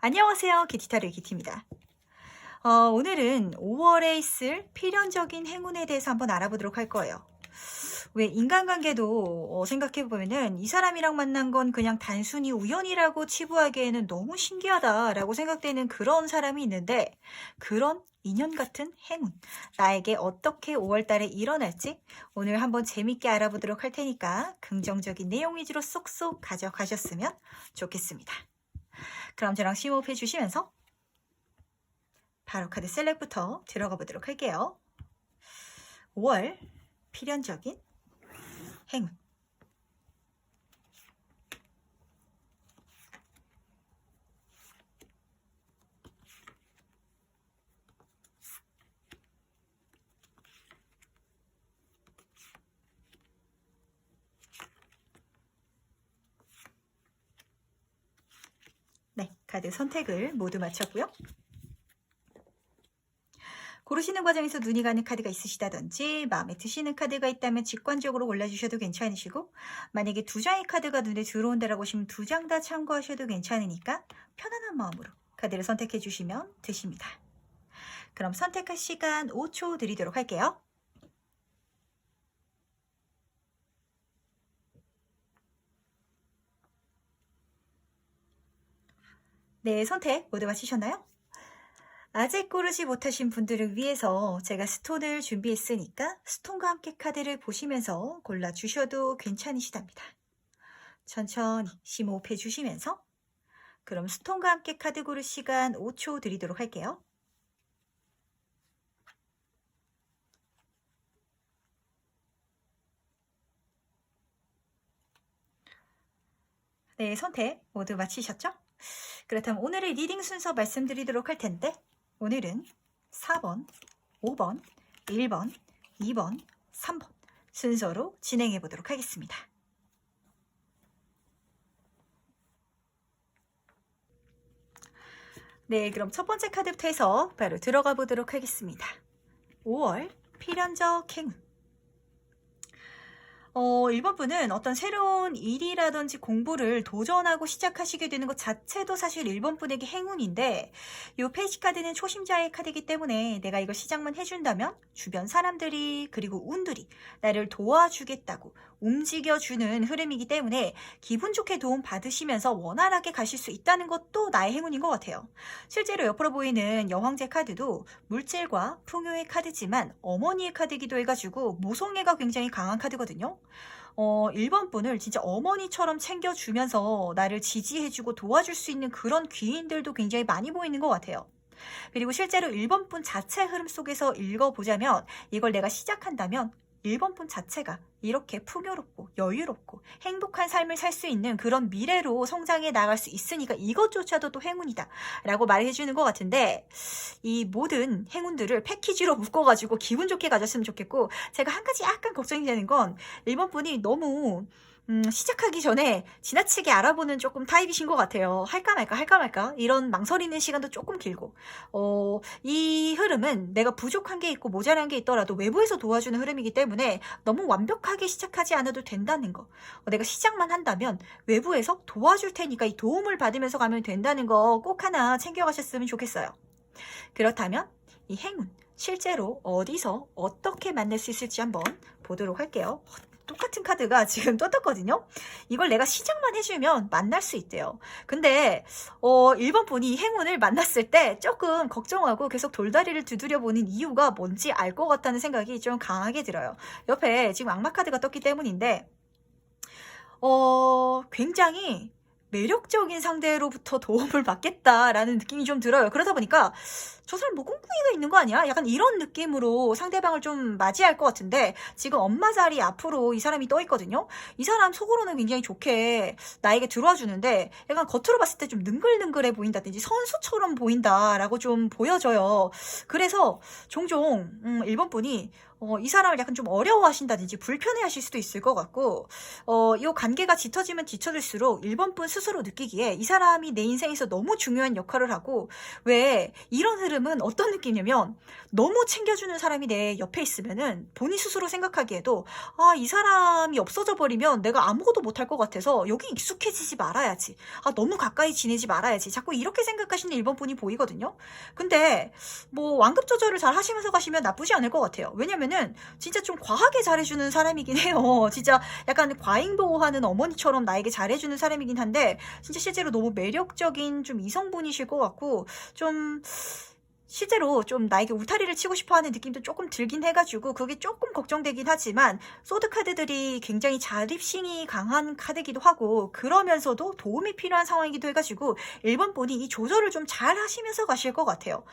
안녕하세요. 기티타르의 기티입니다. 오늘은 5월에 있을 필연적인 행운에 대해서 한번 알아보도록 할 거예요. 왜 인간관계도 생각해보면은 이 사람이랑 만난 건 그냥 단순히 우연이라고 치부하기에는 너무 신기하다라고 생각되는 그런 사람이 있는데, 그런 인연 같은 행운, 나에게 어떻게 5월달에 일어날지 오늘 한번 재밌게 알아보도록 할 테니까 긍정적인 내용 위주로 쏙쏙 가져가셨으면 좋겠습니다. 그럼 저랑 심호흡해 주시면서 바로 카드 셀렉부터 들어가 보도록 할게요. 5월 필연적인 행운. 네, 카드 선택을 모두 마쳤고요. 고르시는 과정에서 눈이 가는 카드가 있으시다든지 마음에 드시는 카드가 있다면 직관적으로 골라주셔도 괜찮으시고, 만약에 두 장의 카드가 눈에 들어온다라고 하시면 두 장 다 참고하셔도 괜찮으니까 편안한 마음으로 카드를 선택해 주시면 되십니다. 그럼 선택할 시간 5초 드리도록 할게요. 네, 선택 모두 마치셨나요? 아직 고르지 못하신 분들을 위해서 제가 스톤을 준비했으니까 스톤과 함께 카드를 보시면서 골라주셔도 괜찮으시답니다. 천천히 심호흡해 주시면서 그럼 스톤과 함께 카드 고를 시간 5초 드리도록 할게요. 네, 선택 모두 마치셨죠? 그렇다면 오늘의 리딩 순서 말씀드리도록 할 텐데, 오늘은 4번, 5번, 1번, 2번, 3번 순서로 진행해 보도록 하겠습니다. 네, 그럼 첫 번째 카드부터 해서 바로 들어가 보도록 하겠습니다. 5월 필연적 행운. 1번 분은 어떤 새로운 일이라든지 공부를 도전하고 시작하시게 되는 것 자체도 사실 1번 분에게 행운인데, 이 페이지 카드는 초심자의 카드이기 때문에 내가 이걸 시작만 해준다면 주변 사람들이 그리고 운들이 나를 도와주겠다고 움직여주는 흐름이기 때문에 기분 좋게 도움 받으시면서 원활하게 가실 수 있다는 것도 나의 행운인 것 같아요. 실제로 옆으로 보이는 여왕제 카드도 물질과 풍요의 카드지만 어머니의 카드이기도 해가지고 모성애가 굉장히 강한 카드거든요. 1번 분을 진짜 어머니처럼 챙겨주면서 나를 지지해주고 도와줄 수 있는 그런 귀인들도 굉장히 많이 보이는 것 같아요. 그리고 실제로 1번 분 자체 흐름 속에서 읽어보자면, 이걸 내가 시작한다면 1번 분 자체가 이렇게 풍요롭고 여유롭고 행복한 삶을 살 수 있는 그런 미래로 성장해 나갈 수 있으니까 이것조차도 또 행운이다 라고 말해주는 것 같은데, 이 모든 행운들을 패키지로 묶어가지고 기분 좋게 가졌으면 좋겠고, 제가 한 가지 약간 걱정이 되는 건 1번 분이 너무 시작하기 전에 지나치게 알아보는 조금 타입이신 것 같아요. 할까 말까 이런 망설이는 시간도 조금 길고, 이 흐름은 내가 부족한 게 있고 모자란 게 있더라도 외부에서 도와주는 흐름이기 때문에 너무 완벽하게 시작하지 않아도 된다는 거, 내가 시작만 한다면 외부에서 도와줄 테니까 이 도움을 받으면서 가면 된다는 거 꼭 하나 챙겨가셨으면 좋겠어요. 그렇다면 이 행운 실제로 어디서 어떻게 만날 수 있을지 한번 보도록 할게요. 똑같은 카드가 지금 떴거든요. 이걸 내가 시작만 해주면 만날 수 있대요. 근데 1번 분이 행운을 만났을 때 조금 걱정하고 계속 돌다리를 두드려보는 이유가 뭔지 알 것 같다는 생각이 좀 강하게 들어요. 옆에 지금 악마 카드가 떴기 때문인데, 굉장히 매력적인 상대로부터 도움을 받겠다라는 느낌이 좀 들어요. 그러다 보니까 저 사람 뭐 꿍꿍이가 있는 거 아니야? 약간 이런 느낌으로 상대방을 좀 맞이할 것 같은데, 지금 엄마 자리 앞으로 이 사람이 떠 있거든요. 이 사람 속으로는 굉장히 좋게 나에게 들어와 주는데, 약간 겉으로 봤을 때 좀 능글능글해 보인다든지 선수처럼 보인다라고 좀 보여져요. 그래서 종종 1번 분이 이 사람을 약간 좀 어려워하신다든지 불편해하실 수도 있을 것 같고, 이 관계가 짙어지면 짙어질수록 1번 분 스스로 느끼기에 이 사람이 내 인생에서 너무 중요한 역할을 하고, 왜 이런 흐름은 어떤 느낌이냐면 너무 챙겨주는 사람이 내 옆에 있으면은 본인 스스로 생각하기에도 이 사람이 없어져 버리면 내가 아무것도 못할 것 같아서 여기 익숙해지지 말아야지. 너무 가까이 지내지 말아야지. 자꾸 이렇게 생각하시는 1번 분이 보이거든요. 근데 뭐 완급 조절을 잘 하시면서 가시면 나쁘지 않을 것 같아요. 왜냐면은 진짜 좀 과하게 잘해주는 사람이긴 해요. 진짜 약간 과잉보호하는 어머니처럼 나에게 잘해주는 사람이긴 한데, 진짜 실제로 너무 매력적인 좀 이성분이실 것 같고, 좀 실제로 좀 나에게 울타리를 치고 싶어하는 느낌도 조금 들긴 해가지고 그게 조금 걱정되긴 하지만, 소드 카드들이 굉장히 자립심이 강한 카드기도 하고 그러면서도 도움이 필요한 상황이기도 해가지고 1번 분이 이 조절을 좀 잘 하시면서 가실 것 같아요.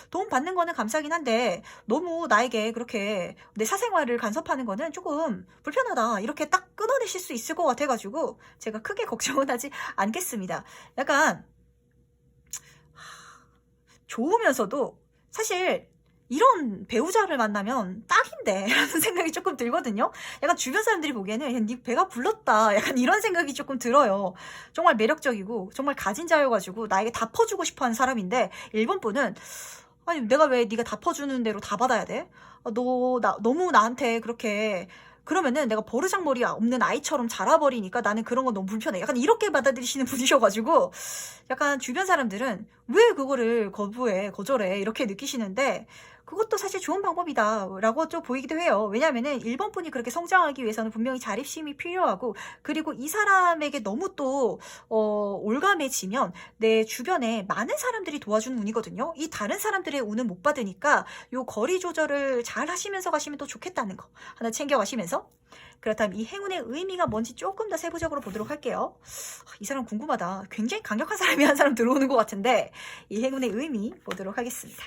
도움 받는 거는 감사하긴 한데 너무 나에게 그렇게 내 사생활을 간섭하는 거는 조금 불편하다, 이렇게 딱 끊어내실 수 있을 것 같아가지고 제가 크게 걱정은 하지 않겠습니다. 약간 좋으면서도 사실 이런 배우자를 만나면 딱인데 라는 생각이 조금 들거든요. 약간 주변 사람들이 보기에는 네 배가 불렀다, 약간 이런 생각이 조금 들어요. 정말 매력적이고 정말 가진 자여가지고 나에게 다 퍼주고 싶어하는 사람인데, 1번 분은 아니 내가 왜 네가 다 퍼주는 대로 다 받아야 돼? 너무 나한테 그렇게 그러면은 내가 버르장머리 없는 아이처럼 자라버리니까 나는 그런 건 너무 불편해. 약간 이렇게 받아들이시는 분이셔가지고 약간 주변 사람들은 왜 그거를 거절해 이렇게 느끼시는데, 그것도 사실 좋은 방법이다 라고 좀 보이기도 해요. 왜냐면은 1번 분이 그렇게 성장하기 위해서는 분명히 자립심이 필요하고, 그리고 이 사람에게 너무 또 올가매지면 내 주변에 많은 사람들이 도와주는 운이거든요. 이 다른 사람들의 운은 못 받으니까 요 거리 조절을 잘 하시면서 가시면 또 좋겠다는 거 하나 챙겨가시면서, 그렇다면 이 행운의 의미가 뭔지 조금 더 세부적으로 보도록 할게요. 이 사람 궁금하다. 굉장히 강력한 사람이 한 사람 들어오는 것 같은데, 이 행운의 의미 보도록 하겠습니다.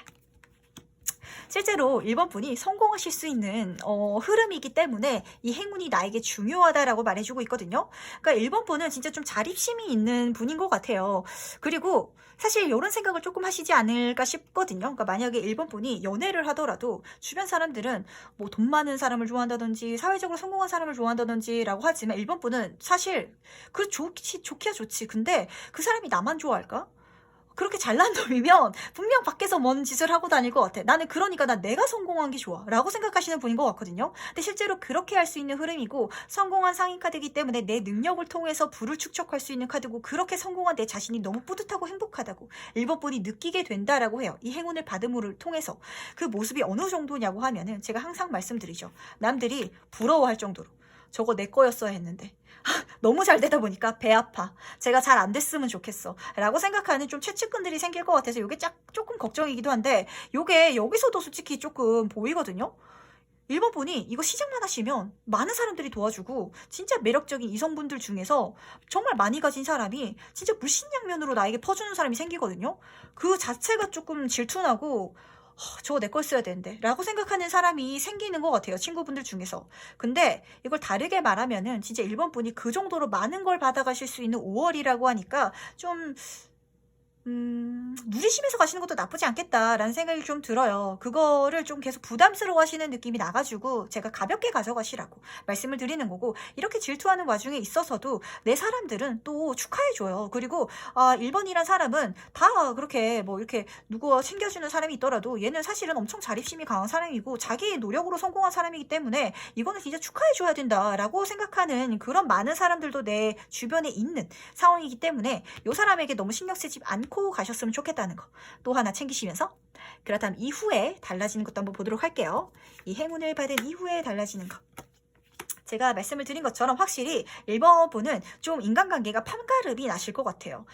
실제로 1번 분이 성공하실 수 있는 흐름이기 때문에 이 행운이 나에게 중요하다라고 말해주고 있거든요. 그러니까 1번 분은 진짜 좀 자립심이 있는 분인 것 같아요. 그리고 사실 이런 생각을 조금 하시지 않을까 싶거든요. 그러니까 만약에 1번 분이 연애를 하더라도 주변 사람들은 뭐 돈 많은 사람을 좋아한다든지 사회적으로 성공한 사람을 좋아한다든지 라고 하지만, 1번 분은 사실 좋기야 좋지. 근데 그 사람이 나만 좋아할까? 그렇게 잘난 놈이면 분명 밖에서 뭔 짓을 하고 다닐 것 같아. 나는 그러니까 내가 성공한 게 좋아 라고 생각하시는 분인 것 같거든요. 근데 실제로 그렇게 할 수 있는 흐름이고, 성공한 상인 카드이기 때문에 내 능력을 통해서 부를 축적할 수 있는 카드고, 그렇게 성공한 내 자신이 너무 뿌듯하고 행복하다고 1번 분이 느끼게 된다라고 해요. 이 행운을 받음을 통해서. 그 모습이 어느 정도냐고 하면은 제가 항상 말씀드리죠. 남들이 부러워할 정도로 저거 내 거였어야 했는데 너무 잘 되다 보니까 배 아파. 제가 잘 안 됐으면 좋겠어 라고 생각하는 좀 최측근들이 생길 것 같아서 이게 조금 걱정이기도 한데, 이게 여기서도 솔직히 조금 보이거든요. 1번 분이 이거 시작만 하시면 많은 사람들이 도와주고, 진짜 매력적인 이성분들 중에서 정말 많이 가진 사람이 진짜 물신양면으로 나에게 퍼주는 사람이 생기거든요. 그 자체가 조금 질투나고 저거 내 걸 써야 되는데 라고 생각하는 사람이 생기는 것 같아요, 친구분들 중에서. 근데 이걸 다르게 말하면은 진짜 1번 분이 그 정도로 많은 걸 받아가실 수 있는 5월이라고 하니까 좀 누리시면서 가시는 것도 나쁘지 않겠다라는 생각이 좀 들어요. 그거를 좀 계속 부담스러워 하시는 느낌이 나가지고 제가 가볍게 가져가시라고 말씀을 드리는 거고, 이렇게 질투하는 와중에 있어서도 내 사람들은 또 축하해줘요. 그리고 1번이란 사람은 다 그렇게 뭐 이렇게 누구 챙겨주는 사람이 있더라도 얘는 사실은 엄청 자립심이 강한 사람이고 자기의 노력으로 성공한 사람이기 때문에 이거는 진짜 축하해줘야 된다라고 생각하는 그런 많은 사람들도 내 주변에 있는 상황이기 때문에 이 사람에게 너무 신경 쓰지 않고 가셨으면 좋겠다는 거 또 하나 챙기시면서, 그렇다면 이후에 달라지는 것도 한번 보도록 할게요. 이 행운을 받은 이후에 달라지는 것, 제가 말씀을 드린 것처럼 확실히 1번 분은 좀 인간관계가 판가름이 나실 것 같아요.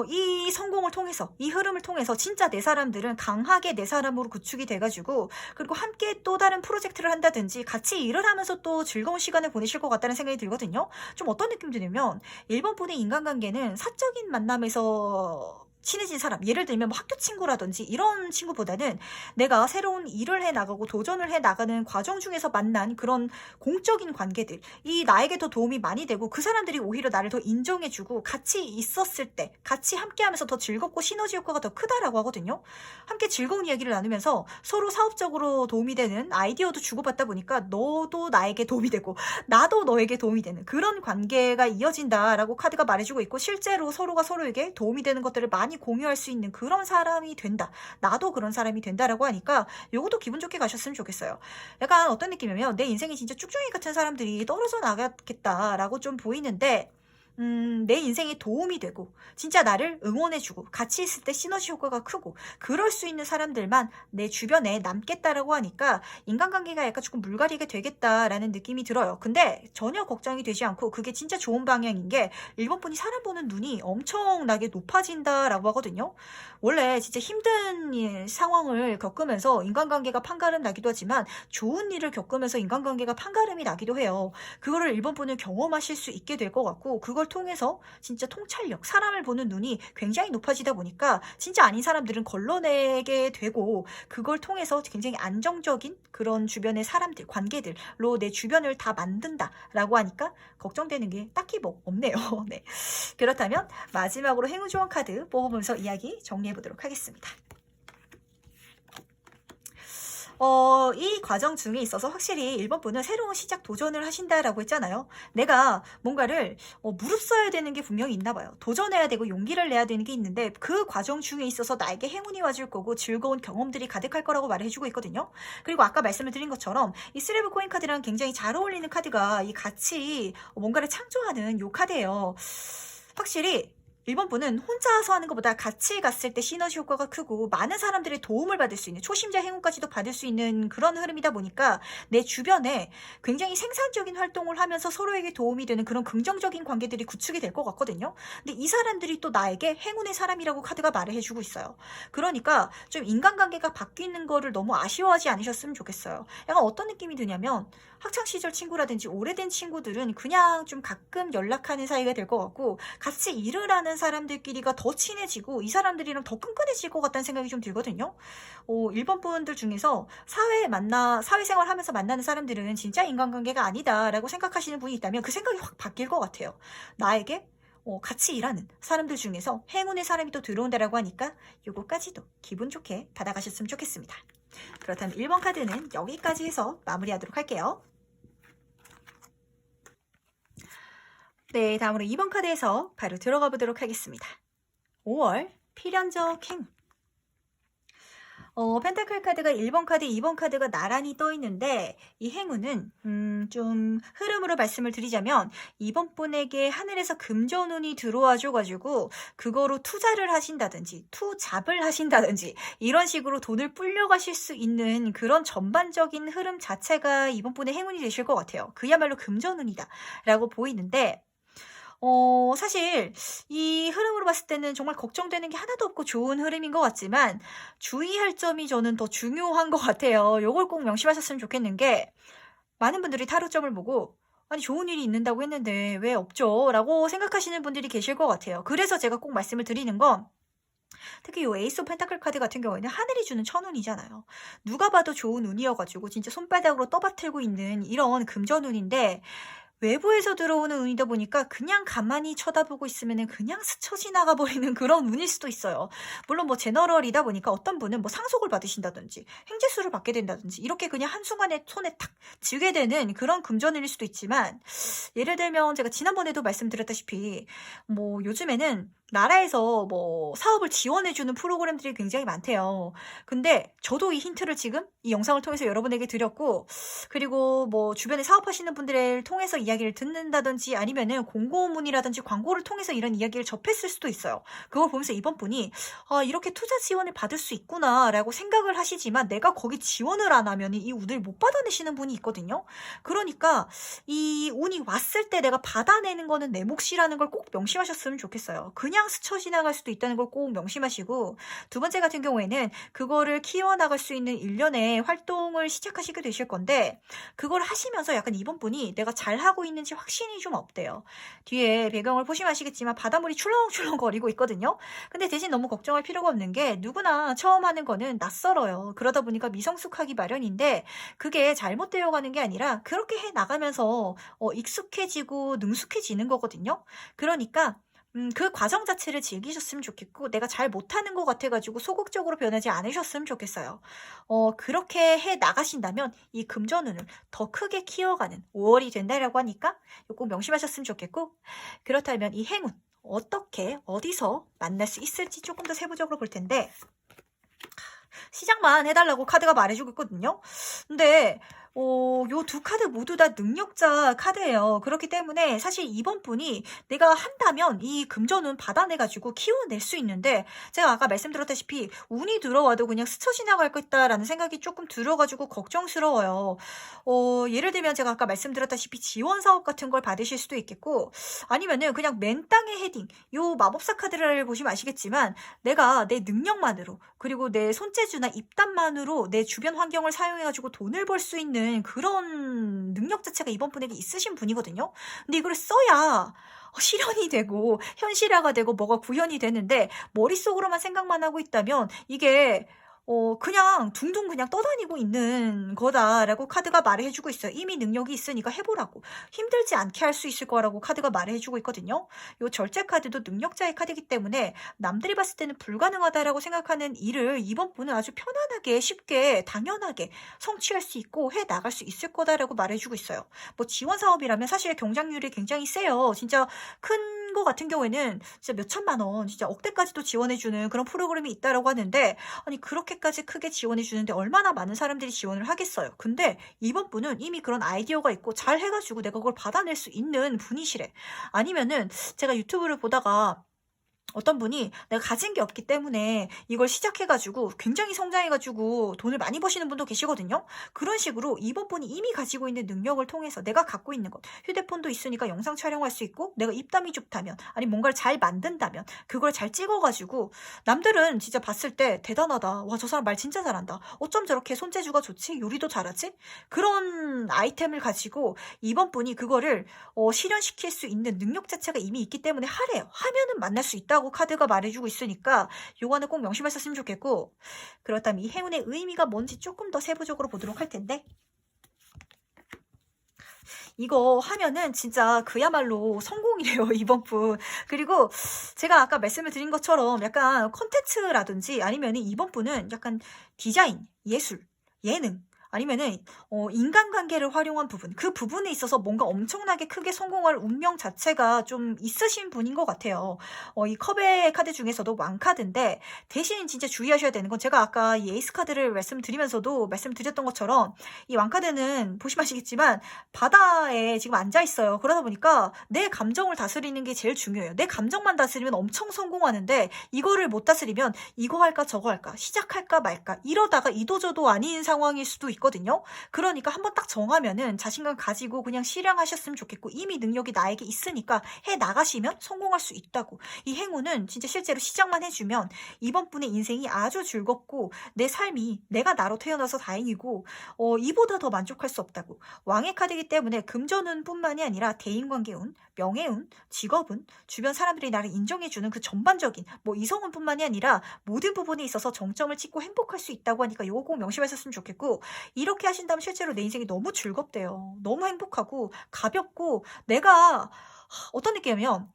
이 성공을 통해서, 이 흐름을 통해서 진짜 내 사람들은 강하게 내 사람으로 구축이 돼가지고, 그리고 함께 또 다른 프로젝트를 한다든지 같이 일을 하면서 또 즐거운 시간을 보내실 것 같다는 생각이 들거든요. 좀 어떤 느낌 드냐면 1번 분의 인간관계는 사적인 만남에서 친해진 사람, 예를 들면 뭐 학교 친구라든지 이런 친구보다는 내가 새로운 일을 해 나가고 도전을 해 나가는 과정 중에서 만난 그런 공적인 관계들, 이 나에게 더 도움이 많이 되고 그 사람들이 오히려 나를 더 인정해주고 같이 있었을 때 같이 함께하면서 더 즐겁고 시너지 효과가 더 크다라고 하거든요. 함께 즐거운 이야기를 나누면서 서로 사업적으로 도움이 되는 아이디어도 주고받다 보니까 너도 나에게 도움이 되고 나도 너에게 도움이 되는 그런 관계가 이어진다라고 카드가 말해주고 있고, 실제로 서로가 서로에게 도움이 되는 것들을 많이 공유할 수 있는 그런 사람이 된다. 나도 그런 사람이 된다라고 하니까 요것도 기분 좋게 가셨으면 좋겠어요. 약간 어떤 느낌이냐면 내 인생에 진짜 쭉쭉이 같은 사람들이 떨어져 나가겠다라고 좀 보이는데, 내 인생에 도움이 되고 진짜 나를 응원해주고 같이 있을 때 시너지 효과가 크고 그럴 수 있는 사람들만 내 주변에 남겠다라고 하니까 인간관계가 약간 조금 물갈이게 되겠다라는 느낌이 들어요. 근데 전혀 걱정이 되지 않고 그게 진짜 좋은 방향인 게, 1번 분이 사람 보는 눈이 엄청나게 높아진다라고 하거든요. 원래 진짜 힘든 상황을 겪으면서 인간관계가 판가름 나기도 하지만 좋은 일을 겪으면서 인간관계가 판가름이 나기도 해요. 그거를 1번 분은 경험하실 수 있게 될 것 같고, 그걸 통해서 진짜 통찰력, 사람을 보는 눈이 굉장히 높아지다 보니까 진짜 아닌 사람들은 걸러내게 되고, 그걸 통해서 굉장히 안정적인 그런 주변의 사람들, 관계들로 내 주변을 다 만든다라고 하니까 걱정되는 게 딱히 뭐 없네요. 네. 그렇다면 마지막으로 행운조언 카드 뽑아보면서 이야기 정리해보도록 하겠습니다. 이 과정 중에 있어서 확실히 1번 분은 새로운 시작 도전을 하신다라고 했잖아요. 내가 뭔가를 무릅써야 되는 게 분명히 있나 봐요. 도전해야 되고 용기를 내야 되는 게 있는데 그 과정 중에 있어서 나에게 행운이 와줄 거고 즐거운 경험들이 가득할 거라고 말을 해주고 있거든요. 그리고 아까 말씀을 드린 것처럼 이 쓰레브 코인 카드랑 굉장히 잘 어울리는 카드가 이 같이 뭔가를 창조하는 요 카드예요. 확실히 1번 분은 혼자서 하는 것보다 같이 갔을 때 시너지 효과가 크고 많은 사람들의 도움을 받을 수 있는, 초심자 행운까지도 받을 수 있는 그런 흐름이다 보니까 내 주변에 굉장히 생산적인 활동을 하면서 서로에게 도움이 되는 그런 긍정적인 관계들이 구축이 될 것 같거든요. 근데 이 사람들이 또 나에게 행운의 사람이라고 카드가 말을 해주고 있어요. 그러니까 좀 인간관계가 바뀌는 거를 너무 아쉬워하지 않으셨으면 좋겠어요. 약간 어떤 느낌이 드냐면, 학창시절 친구라든지 오래된 친구들은 그냥 좀 가끔 연락하는 사이가 될 것 같고, 같이 일을 하는 사람들끼리가 더 친해지고 이 사람들이랑 더 끈끈해질 것 같다는 생각이 좀 들거든요. 1번 분들 중에서 사회생활 하면서 만나는 사람들은 진짜 인간관계가 아니다라고 생각하시는 분이 있다면 그 생각이 확 바뀔 것 같아요. 나에게 같이 일하는 사람들 중에서 행운의 사람이 또 들어온다라고 하니까 요거까지도 기분 좋게 받아가셨으면 좋겠습니다. 그렇다면 1번 카드는 여기까지 해서 마무리하도록 할게요. 네, 다음으로 2번 카드에서 바로 들어가 보도록 하겠습니다. 5월 필연적 행운. 펜타클 카드가 1번 카드, 2번 카드가 나란히 떠 있는데, 이 행운은 좀 흐름으로 말씀을 드리자면 2번 분에게 하늘에서 금전운이 들어와 줘가지고 그거로 투자를 하신다든지 투잡을 하신다든지 이런 식으로 돈을 불려가실 수 있는 그런 전반적인 흐름 자체가 2번 분의 행운이 되실 것 같아요. 그야말로 금전운이다 라고 보이는데, 사실 이 흐름으로 봤을 때는 정말 걱정되는 게 하나도 없고 좋은 흐름인 것 같지만 주의할 점이 저는 더 중요한 것 같아요. 요걸 꼭 명심하셨으면 좋겠는 게, 많은 분들이 타로점을 보고 아니 좋은 일이 있는다고 했는데 왜 없죠? 라고 생각하시는 분들이 계실 것 같아요. 그래서 제가 꼭 말씀을 드리는 건, 특히 이 에이스 오브 펜타클 카드 같은 경우에는 하늘이 주는 천운이잖아요. 누가 봐도 좋은 운이어가지고 진짜 손바닥으로 떠받들고 있는 이런 금전운인데, 외부에서 들어오는 운이다 보니까 그냥 가만히 쳐다보고 있으면 그냥 스쳐 지나가 버리는 그런 운일 수도 있어요. 물론 뭐 제너럴이다 보니까 어떤 분은 뭐 상속을 받으신다든지 행재수를 받게 된다든지 이렇게 그냥 한순간에 손에 탁 쥐게 되는 그런 금전운일 수도 있지만, 예를 들면 제가 지난번에도 말씀드렸다시피 뭐 요즘에는 나라에서 뭐 사업을 지원해주는 프로그램들이 굉장히 많대요. 근데 저도 이 힌트를 지금 이 영상을 통해서 여러분에게 드렸고, 그리고 뭐 주변에 사업하시는 분들을 통해서 이야기를 듣는다든지 아니면은 공고문이라든지 광고를 통해서 이런 이야기를 접했을 수도 있어요. 그걸 보면서 이번 분이 이렇게 투자 지원을 받을 수 있구나 라고 생각을 하시지만 내가 거기 지원을 안 하면 이 운을 못 받아내시는 분이 있거든요. 그러니까 이 운이 왔을 때 내가 받아내는 거는 내 몫이라는 걸 꼭 명심하셨으면 좋겠어요. 그냥 그냥 스쳐 지나갈 수도 있다는 걸 꼭 명심하시고, 두 번째 같은 경우에는 그거를 키워나갈 수 있는 일련의 활동을 시작하시게 되실 건데, 그걸 하시면서 약간 이번 분이 내가 잘하고 있는지 확신이 좀 없대요. 뒤에 배경을 보시면 아시겠지만 바닷물이 출렁출렁 거리고 있거든요. 근데 대신 너무 걱정할 필요가 없는 게, 누구나 처음 하는 거는 낯설어요. 그러다 보니까 미성숙하기 마련인데, 그게 잘못되어 가는 게 아니라 그렇게 해 나가면서 익숙해지고 능숙해지는 거거든요. 그러니까 그 과정 자체를 즐기셨으면 좋겠고, 내가 잘 못하는 것 같아가지고 소극적으로 변하지 않으셨으면 좋겠어요. 그렇게 해 나가신다면 이 금전운을 더 크게 키워가는 5월이 된다라고 하니까 이거 꼭 명심하셨으면 좋겠고, 그렇다면 이 행운 어떻게 어디서 만날 수 있을지 조금 더 세부적으로 볼 텐데, 시작만 해달라고 카드가 말해주고 있거든요. 근데 요 두 카드 모두 다 능력자 카드예요. 그렇기 때문에 사실 이번 분이 내가 한다면 이 금전은 받아내가지고 키워낼 수 있는데, 제가 아까 말씀드렸다시피 운이 들어와도 그냥 스쳐 지나갈 거다라는 생각이 조금 들어가지고 걱정스러워요. 예를 들면 제가 아까 말씀드렸다시피 지원 사업 같은 걸 받으실 수도 있겠고, 아니면은 그냥 맨 땅에 헤딩, 요 마법사 카드를 보시면 아시겠지만, 내가 내 능력만으로, 그리고 내 손재주나 입담만으로 내 주변 환경을 사용해가지고 돈을 벌 수 있는 그런 능력 자체가 이번 분에게 있으신 분이거든요. 근데 이걸 써야 실현이 되고 현실화가 되고 뭐가 구현이 되는데, 머릿속으로만 생각만 하고 있다면 이게 그냥 둥둥 그냥 떠다니고 있는 거다라고 카드가 말해주고 있어요. 이미 능력이 있으니까 해보라고. 힘들지 않게 할 수 있을 거라고 카드가 말해주고 있거든요. 요 절제 카드도 능력자의 카드이기 때문에 남들이 봤을 때는 불가능하다라고 생각하는 일을 이번 분은 아주 편안하게, 쉽게, 당연하게 성취할 수 있고 해 나갈 수 있을 거다라고 말해주고 있어요. 뭐 지원 사업이라면 사실 경쟁률이 굉장히 세요. 진짜 큰 거 같은 경우에는 진짜 몇 천만 원, 진짜 억대까지도 지원해주는 그런 프로그램이 있다라고 하는데, 아니 그렇게까지 크게 지원해 주는데 얼마나 많은 사람들이 지원을 하겠어요. 근데 이번 분은 이미 그런 아이디어가 있고 잘 해가지고 내가 그걸 받아낼 수 있는 분이시래. 아니면은 제가 유튜브를 보다가 어떤 분이 내가 가진 게 없기 때문에 이걸 시작해가지고 굉장히 성장해가지고 돈을 많이 버시는 분도 계시거든요. 그런 식으로 이번 분이 이미 가지고 있는 능력을 통해서 내가 갖고 있는 것, 휴대폰도 있으니까 영상 촬영할 수 있고, 내가 입담이 좋다면, 아니 뭔가를 잘 만든다면 그걸 잘 찍어가지고 남들은 진짜 봤을 때 대단하다, 와 저 사람 말 진짜 잘한다, 어쩜 저렇게 손재주가 좋지, 요리도 잘하지, 그런 아이템을 가지고 이번 분이 그거를 실현시킬 수 있는 능력 자체가 이미 있기 때문에 하래요. 하면은 만날 수 있다고 카드가 말해주고 있으니까 요거는 꼭 명심하셨으면 좋겠고, 그렇다면 이 행운의 의미가 뭔지 조금 더 세부적으로 보도록 할 텐데, 이거 하면은 진짜 그야말로 성공이래요, 이번 분. 그리고 제가 아까 말씀을 드린 것처럼 약간 콘텐츠라든지 아니면 이번 분은 약간 디자인, 예술, 예능, 아니면은 인간관계를 활용한 부분, 그 부분에 있어서 뭔가 엄청나게 크게 성공할 운명 자체가 좀 있으신 분인 것 같아요. 이 컵의 카드 중에서도 왕카드인데, 대신 진짜 주의하셔야 되는 건, 제가 아까 이 에이스 카드를 말씀드리면서도 말씀드렸던 것처럼 이 왕카드는 보시면 아시겠지만 바다에 지금 앉아 있어요. 그러다 보니까 내 감정을 다스리는 게 제일 중요해요. 내 감정만 다스리면 엄청 성공하는데, 이거를 못 다스리면 이거 할까 저거 할까, 시작할까 말까, 이러다가 이도저도 아닌 상황일 수도 있거든요. 그러니까 한번 딱 정하면은 자신감 가지고 그냥 실행하셨으면 좋겠고, 이미 능력이 나에게 있으니까 해 나가시면 성공할 수 있다고. 이 행운은 진짜 실제로 시작만 해주면 이번 분의 인생이 아주 즐겁고, 내 삶이 내가 나로 태어나서 다행이고 이보다 더 만족할 수 없다고. 왕의 카드이기 때문에 금전운 뿐만이 아니라 대인관계운, 명예운, 직업운, 주변 사람들이 나를 인정해주는 그 전반적인 뭐 이성운 뿐만이 아니라 모든 부분에 있어서 정점을 찍고 행복할 수 있다고 하니까 이거 꼭 명심하셨으면 좋겠고, 이렇게 하신다면 실제로 내 인생이 너무 즐겁대요. 너무 행복하고 가볍고, 내가 어떤 느낌이냐면,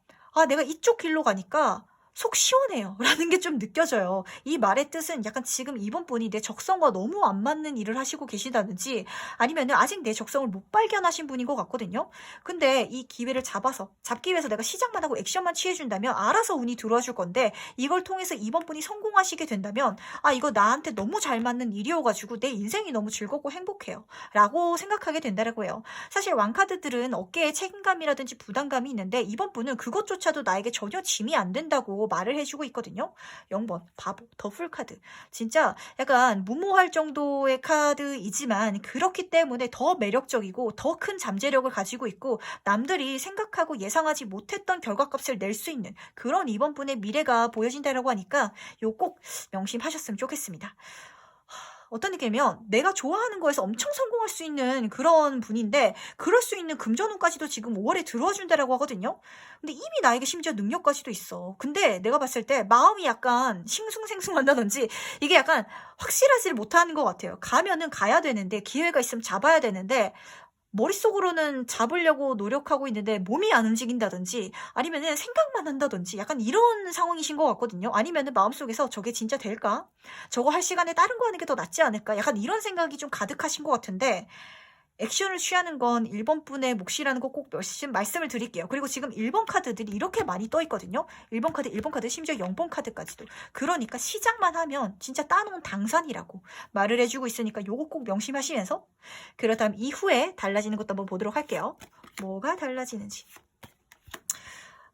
내가 이쪽 길로 가니까 속 시원해요 라는 게 좀 느껴져요. 이 말의 뜻은 약간 지금 이번 분이 내 적성과 너무 안 맞는 일을 하시고 계시다든지, 아니면은 아직 내 적성을 못 발견하신 분인 것 같거든요. 근데 이 기회를 잡기 위해서 내가 시작만 하고 액션만 취해준다면 알아서 운이 들어와 줄 건데, 이걸 통해서 이번 분이 성공하시게 된다면, 이거 나한테 너무 잘 맞는 일이어가지고 내 인생이 너무 즐겁고 행복해요 라고 생각하게 된다라고 해요. 사실 왕카드들은 어깨에 책임감이라든지 부담감이 있는데, 이번 분은 그것조차도 나에게 전혀 짐이 안 된다고 있다라고 말을 해주고 있거든요. 0번, 바보, 더 풀카드. 진짜 약간 무모할 정도의 카드이지만 그렇기 때문에 더 매력적이고 더 큰 잠재력을 가지고 있고 남들이 생각하고 예상하지 못했던 결과값을 낼 수 있는 그런 이번 분의 미래가 보여진다라고 하니까 요 꼭 명심하셨으면 좋겠습니다. 어떤 느낌이면 내가 좋아하는 거에서 엄청 성공할 수 있는 그런 분인데 그럴 수 있는 금전운까지도 지금 5월에 들어와 준다라고 하거든요. 근데 이미 나에게 심지어 능력까지도 있어. 근데 내가 봤을 때 마음이 약간 싱숭생숭한다든지 이게 약간 확실하지 못하는 것 같아요. 가면은 가야 되는데 기회가 있으면 잡아야 되는데 머릿속으로는 잡으려고 노력하고 있는데 몸이 안 움직인다든지 아니면은 생각만 한다든지 약간 이런 상황이신 것 같거든요. 아니면은 마음속에서 저게 진짜 될까? 저거 할 시간에 다른 거 하는 게 더 낫지 않을까? 약간 이런 생각이 좀 가득하신 것 같은데 액션을 취하는 건 1번 분의 몫이라는 거 꼭 말씀을 드릴게요. 그리고 지금 1번 카드들이 이렇게 많이 떠 있거든요. 1번 카드, 심지어 0번 카드까지도. 그러니까 시작만 하면 진짜 따놓은 당산이라고 말을 해주고 있으니까 요거 꼭 명심하시면서 그렇다면 이후에 달라지는 것도 한번 보도록 할게요. 뭐가 달라지는지.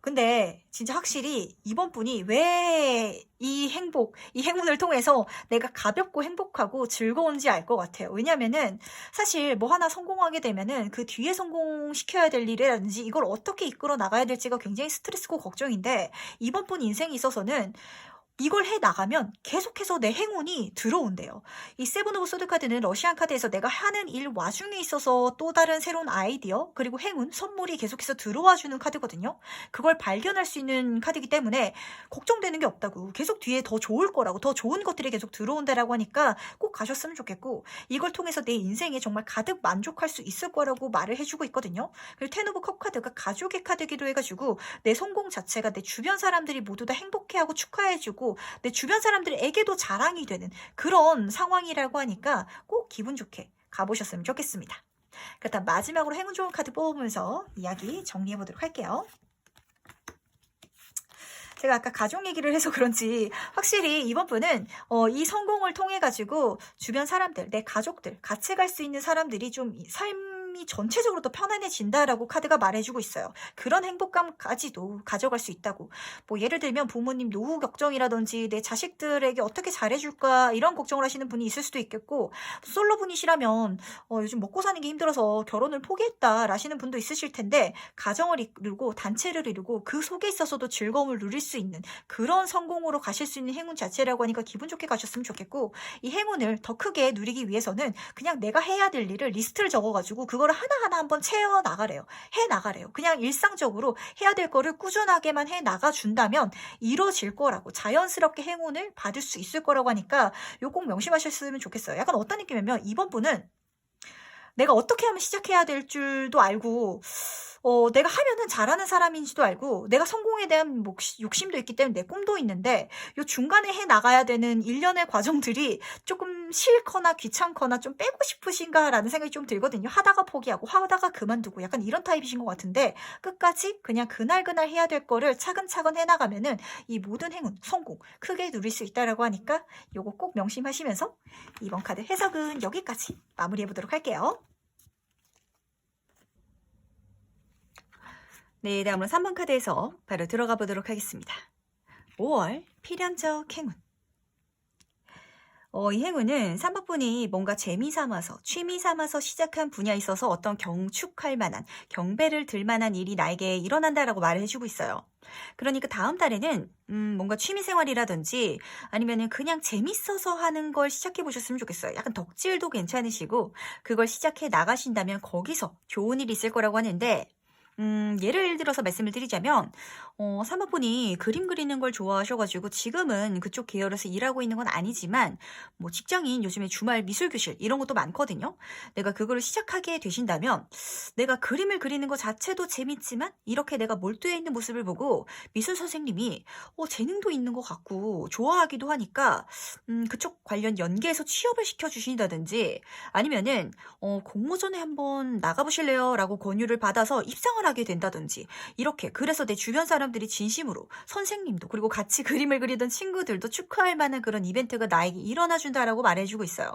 근데 진짜 확실히 이번 분이 왜 이 행운을 통해서 내가 가볍고 행복하고 즐거운지 알 것 같아요. 왜냐면은 사실 뭐 하나 성공하게 되면은 그 뒤에 성공시켜야 될 일이라든지 이걸 어떻게 이끌어 나가야 될지가 굉장히 스트레스고 걱정인데 이번 분 인생에 있어서는 이걸 해 나가면 계속해서 내 행운이 들어온대요. 이 세븐 오브 소드 카드는 러시안 카드에서 내가 하는 일 와중에 있어서 또 다른 새로운 아이디어 그리고 행운, 선물이 계속해서 들어와 주는 카드거든요. 그걸 발견할 수 있는 카드이기 때문에 걱정되는 게 없다고. 계속 뒤에 더 좋을 거라고 더 좋은 것들이 계속 들어온다라고 하니까 꼭 가셨으면 좋겠고 이걸 통해서 내 인생에 정말 가득 만족할 수 있을 거라고 말을 해주고 있거든요. 그리고 텐 오브 컵 카드가 가족의 카드기도 해가지고 내 성공 자체가 내 주변 사람들이 모두 다 행복해하고 축하해주고 내 주변 사람들에게도 자랑이 되는 그런 상황이라고 하니까 꼭 기분 좋게 가보셨으면 좋겠습니다. 그렇다면 마지막으로 행운 좋은 카드 뽑으면서 이야기 정리해 보도록 할게요. 제가 아까 가족 얘기를 해서 그런지 확실히 이번 분은 이 성공을 통해 가지고 주변 사람들, 내 가족들, 같이 갈 수 있는 사람들이 좀 삶이 전체적으로 더 편안해진다라고 카드가 말해주고 있어요. 그런 행복감까지도 가져갈 수 있다고. 뭐 예를 들면 부모님 노후 걱정이라든지 내 자식들에게 어떻게 잘해줄까 이런 걱정을 하시는 분이 있을 수도 있겠고 솔로분이시라면 요즘 먹고 사는 게 힘들어서 결혼을 포기했다라시는 분도 있으실 텐데 가정을 이루고 단체를 이루고 그 속에 있어서도 즐거움을 누릴 수 있는 그런 성공으로 가실 수 있는 행운 자체라고 하니까 기분 좋게 가셨으면 좋겠고 이 행운을 더 크게 누리기 위해서는 그냥 내가 해야 될 일을 리스트를 적어가지고 그거를 하나하나 한번 채워 나가래요. 해 나가래요. 그냥 일상적으로 해야 될 거를 꾸준하게만 해 나가준다면 이루어질 거라고 자연스럽게 행운을 받을 수 있을 거라고 하니까 요 꼭 명심하셨으면 좋겠어요. 약간 어떤 느낌이냐면 이번 분은 내가 어떻게 하면 시작해야 될 줄도 알고 내가 하면은 잘하는 사람인지도 알고 내가 성공에 대한 욕심도 있기 때문에 내 꿈도 있는데 요 중간에 해 나가야 되는 일련의 과정들이 조금 싫거나 귀찮거나 좀 빼고 싶으신가라는 생각이 좀 들거든요. 하다가 포기하고 하다가 그만두고 약간 이런 타입이신 것 같은데 끝까지 그냥 그날 해야 될 거를 차근차근 해나가면은 이 모든 행운, 성공 크게 누릴 수 있다라고 하니까 요거 꼭 명심하시면서 이번 카드 해석은 여기까지 마무리해보도록 할게요. 네, 다음으로 3번 카드에서 바로 들어가 보도록 하겠습니다. 5월 필연적 행운. 이 행운은 3번 분이 뭔가 재미 삼아서, 취미 삼아서 시작한 분야에 있어서 어떤 경축할 만한, 경배를 들 만한 일이 나에게 일어난다라고 말을 해주고 있어요. 그러니까 다음 달에는 뭔가 취미생활이라든지 아니면은 그냥 재밌어서 하는 걸 시작해 보셨으면 좋겠어요. 약간 덕질도 괜찮으시고 그걸 시작해 나가신다면 거기서 좋은 일이 있을 거라고 하는데 예를 들어서 말씀을 드리자면 3번 분이 그림 그리는 걸 좋아하셔가지고 지금은 그쪽 계열에서 일하고 있는 건 아니지만 뭐 직장인 요즘에 주말 미술교실 이런 것도 많거든요. 내가 그거를 시작하게 되신다면 내가 그림을 그리는 것 자체도 재밌지만 이렇게 내가 몰두해 있는 모습을 보고 미술 선생님이 재능도 있는 것 같고 좋아하기도 하니까 그쪽 관련 연계해서 취업을 시켜주신다든지 아니면은 공모전에 한번 나가보실래요? 라고 권유를 받아서 입상을 하게 된다든지 이렇게 그래서 내 주변 사람들이 진심으로 선생님도 그리고 같이 그림을 그리던 친구들도 축하할 만한 그런 이벤트가 나에게 일어나준다라고 말해주고 있어요.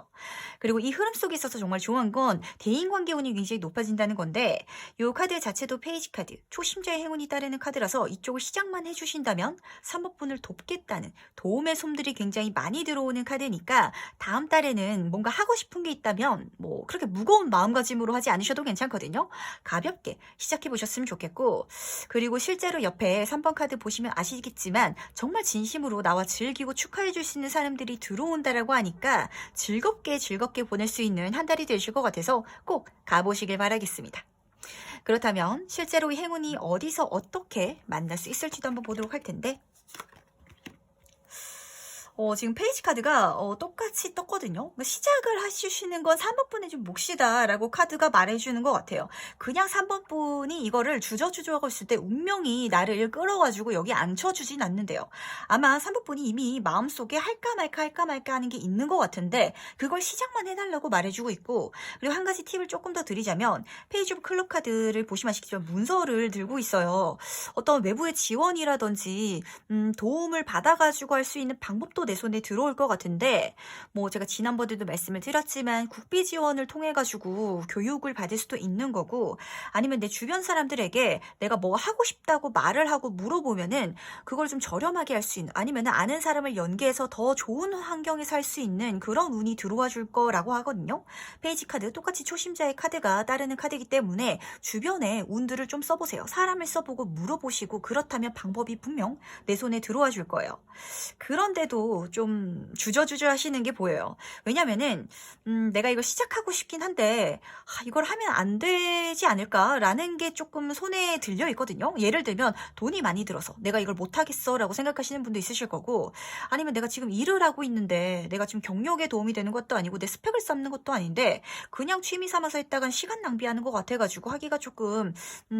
그리고 이 흐름 속에 있어서 정말 좋은 건 대인관계 운이 굉장히 높아진다는 건데 이 카드 자체도 페이지 카드, 초심자의 행운이 따르는 카드라서 이쪽을 시작만 해주신다면 3번분을 돕겠다는 도움의 솜들이 굉장히 많이 들어오는 카드니까 다음 달에는 뭔가 하고 싶은 게 있다면 뭐 그렇게 무거운 마음가짐으로 하지 않으셔도 괜찮거든요. 가볍게 시작해 보셨으면 좋겠고 그리고 실제로 옆에 3번 카드 보시면 아시겠지만 정말 진심으로 나와 즐기고 축하해 줄 수 있는 사람들이 들어온다라고 하니까 즐겁게 보낼 수 있는 한 달이 되실 것 같아서 꼭 가보시길 바라겠습니다. 그렇다면 실제로 이 행운이 어디서 어떻게 만날 수 있을지도 한번 보도록 할 텐데 지금 페이지 카드가 똑같이 떴거든요. 시작을 해주시는 건 3번 분의 좀 몫이다 라고 카드가 말해주는 것 같아요. 그냥 3번 분이 이거를 주저주저하고 있을 때 운명이 나를 끌어가지고 여기 앉혀주진 않는데요. 아마 3번 분이 이미 마음속에 할까 말까 하는 게 있는 것 같은데 그걸 시작만 해달라고 말해주고 있고 그리고 한 가지 팁을 조금 더 드리자면 페이지 오브 클럽 카드를 보시면 아시겠지만 문서를 들고 있어요. 어떤 외부의 지원이라든지 도움을 받아가지고 할 수 있는 방법도 내 손에 들어올 것 같은데 뭐 제가 지난번에도 말씀을 드렸지만 국비 지원을 통해 가지고 교육을 받을 수도 있는 거고 아니면 내 주변 사람들에게 내가 뭐 하고 싶다고 말을 하고 물어보면은 그걸 좀 저렴하게 할 수 있는 아니면 아는 사람을 연계해서 더 좋은 환경에 살 수 있는 그런 운이 들어와 줄 거라고 하거든요. 페이지 카드 똑같이 초심자의 카드가 따르는 카드이기 때문에 주변에 운들을 좀 써보세요. 사람을 써보고 물어보시고 그렇다면 방법이 분명 내 손에 들어와 줄 거예요. 그런데도 좀 주저주저 하시는 게 보여요. 왜냐면은 내가 이걸 시작하고 싶긴 한데 이걸 하면 안 되지 않을까라는 게 조금 손에 들려 있거든요. 예를 들면 돈이 많이 들어서 내가 이걸 못하겠어 라고 생각하시는 분도 있으실 거고 아니면 내가 지금 일을 하고 있는데 내가 지금 경력에 도움이 되는 것도 아니고 내 스펙을 쌓는 것도 아닌데 그냥 취미 삼아서 했다간 시간 낭비하는 것 같아가지고 하기가 조금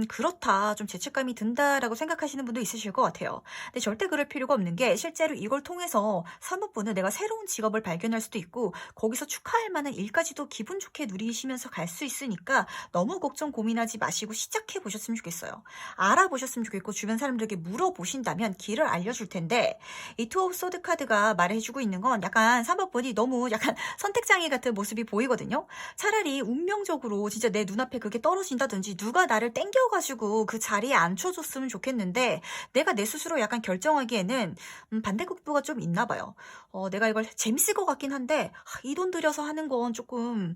그렇다 좀 죄책감이 든다라고 생각하시는 분도 있으실 것 같아요. 근데 절대 그럴 필요가 없는 게 실제로 이걸 통해서 3번분은 내가 새로운 직업을 발견할 수도 있고 거기서 축하할 만한 일까지도 기분 좋게 누리시면서 갈 수 있으니까 너무 걱정 고민하지 마시고 시작해 보셨으면 좋겠어요. 알아보셨으면 좋겠고 주변 사람들에게 물어보신다면 길을 알려줄 텐데 이 투 오브 소드 카드가 말해주고 있는 건 약간 3번분이 너무 약간 선택장애 같은 모습이 보이거든요. 차라리 운명적으로 진짜 내 눈앞에 그게 떨어진다든지 누가 나를 땡겨가지고 그 자리에 앉혀줬으면 좋겠는데 내가 내 스스로 약간 결정하기에는 반대급부가 좀 있나 봐요. 내가 이걸 재밌을 것 같긴 한데 이 돈 들여서 하는 건 조금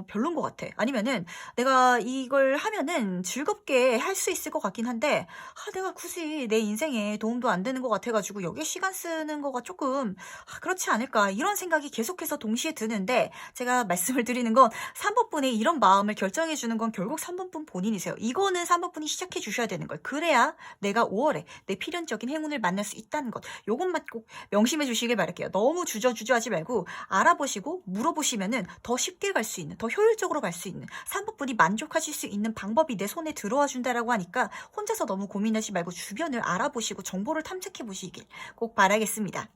별론 것 같아. 아니면은 내가 이걸 하면은 즐겁게 할 수 있을 것 같긴 한데 내가 굳이 내 인생에 도움도 안 되는 것 같아가지고 여기에 시간 쓰는 거가 조금 그렇지 않을까 이런 생각이 계속해서 동시에 드는데 제가 말씀을 드리는 건 3번분의 이런 마음을 결정해 주는 건 결국 3번분 본인이세요. 이거는 3번분이 시작해 주셔야 되는 걸. 그래야 내가 5월에 내 필연적인 행운을 만날 수 있다는 것. 요것만 꼭 명심해 주시길 바랄게요. 너무 주저주저하지 말고 알아보시고 물어보시면은 더 쉽게 갈 수 있는, 더 효율적으로 갈 수 있는 3번분이 만족하실 수 있는 방법이 내 손에 들어와 준다라고 하니까 혼자서 너무 고민하지 말고 주변을 알아보시고 정보를 탐색해 보시길 꼭 바라겠습니다.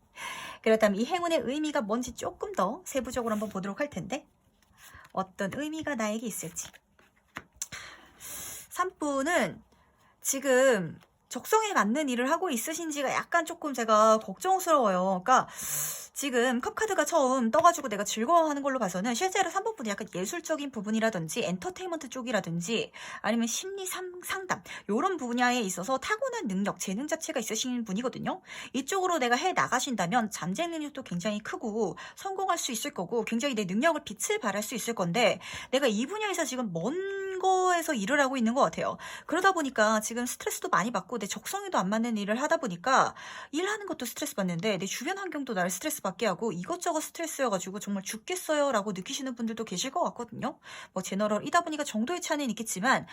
그렇다면 이 행운의 의미가 뭔지 조금 더 세부적으로 한번 보도록 할 텐데 어떤 의미가 나에게 있을지 3분은 지금 적성에 맞는 일을 하고 있으신지가 약간 조금 제가 걱정스러워요. 그러니까 지금 컵카드가 처음 떠가지고 내가 즐거워하는 걸로 봐서는 실제로 3번분이 약간 예술적인 부분이라든지 엔터테인먼트 쪽이라든지 아니면 심리 상담 이런 분야에 있어서 타고난 능력, 재능 자체가 있으신 분이거든요. 이쪽으로 내가 해 나가신다면 잠재 능력도 굉장히 크고 성공할 수 있을 거고 굉장히 내 능력을 빛을 발할 수 있을 건데 내가 이 분야에서 지금 먼 거에서 일을 하고 있는 것 같아요. 그러다 보니까 지금 스트레스도 많이 받고 내 적성에도 안 맞는 일을 하다 보니까 일하는 것도 스트레스 받는데 내 주변 환경도 나를 스트레스 받게 하고 이것저것 스트레스여가지고 정말 죽겠어요 라고 느끼시는 분들도 계실 것 같거든요. 뭐 제너럴이다 보니까 정도의 차이는 있겠지만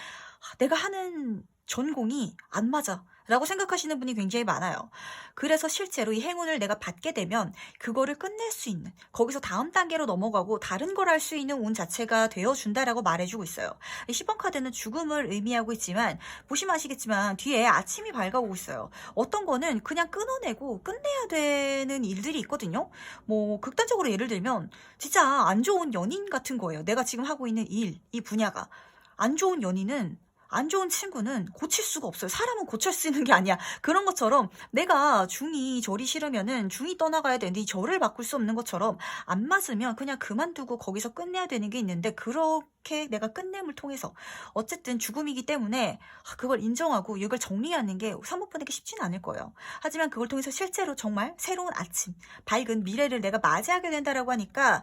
내가 하는 전공이 안 맞아 라고 생각하시는 분이 굉장히 많아요. 그래서 실제로 이 행운을 내가 받게 되면 그거를 끝낼 수 있는 거기서 다음 단계로 넘어가고 다른 걸 할 수 있는 운 자체가 되어준다라고 말해주고 있어요. 10번 카드는 죽음을 의미하고 있지만 보시면 아시겠지만 뒤에 아침이 밝아오고 있어요. 어떤 거는 그냥 끊어내고 끝내야 되는 일들이 있거든요. 뭐 극단적으로 예를 들면 진짜 안 좋은 연인 같은 거예요. 내가 지금 하고 있는 일, 이 분야가 안 좋은 연인은 안 좋은 친구는 고칠 수가 없어요. 사람은 고칠 수 있는 게 아니야. 그런 것처럼 내가 중이 절이 싫으면은 중이 떠나가야 되는데 이 절을 바꿀 수 없는 것처럼 안 맞으면 그냥 그만두고 거기서 끝내야 되는 게 있는데 그렇게 내가 끝냄을 통해서 어쨌든 죽음이기 때문에 그걸 인정하고 이걸 정리하는 게 사모펀에게 쉽지는 않을 거예요. 하지만 그걸 통해서 실제로 정말 새로운 아침, 밝은 미래를 내가 맞이하게 된다라고 하니까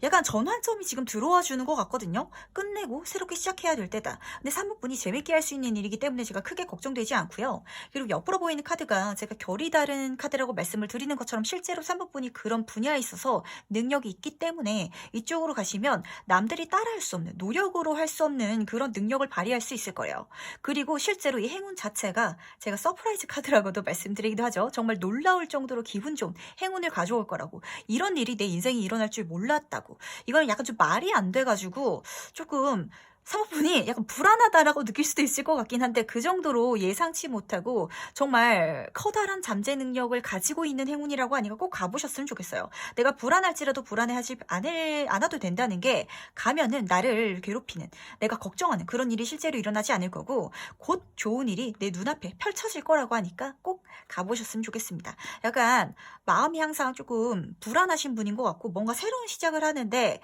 약간 전환점이 지금 들어와 주는 것 같거든요. 끝내고 새롭게 시작해야 될 때다. 근데 사모분이 재밌게 할 수 있는 일이기 때문에 제가 크게 걱정되지 않고요. 그리고 옆으로 보이는 카드가 제가 결이 다른 카드라고 말씀을 드리는 것처럼 실제로 사모분이 그런 분야에 있어서 능력이 있기 때문에 이쪽으로 가시면 남들이 따라할 수 없는, 노력으로 할 수 없는 그런 능력을 발휘할 수 있을 거예요. 그리고 실제로 이 행운 자체가 제가 서프라이즈 카드라고도 말씀드리기도 하죠. 정말 놀라울 정도로 기분 좋은 행운을 가져올 거라고. 이런 일이 내 인생에 일어날 줄 몰랐다고. 이건 약간 좀 말이 안 돼가지고 조금 사모분이 약간 불안하다라고 느낄 수도 있을 것 같긴 한데 그 정도로 예상치 못하고 정말 커다란 잠재 능력을 가지고 있는 행운이라고 하니까 꼭 가보셨으면 좋겠어요. 내가 불안할지라도 불안해하지 않아도 된다는 게 가면은 나를 괴롭히는 내가 걱정하는 그런 일이 실제로 일어나지 않을 거고 곧 좋은 일이 내 눈앞에 펼쳐질 거라고 하니까 꼭 가보셨으면 좋겠습니다. 약간 마음이 항상 조금 불안하신 분인 것 같고 뭔가 새로운 시작을 하는데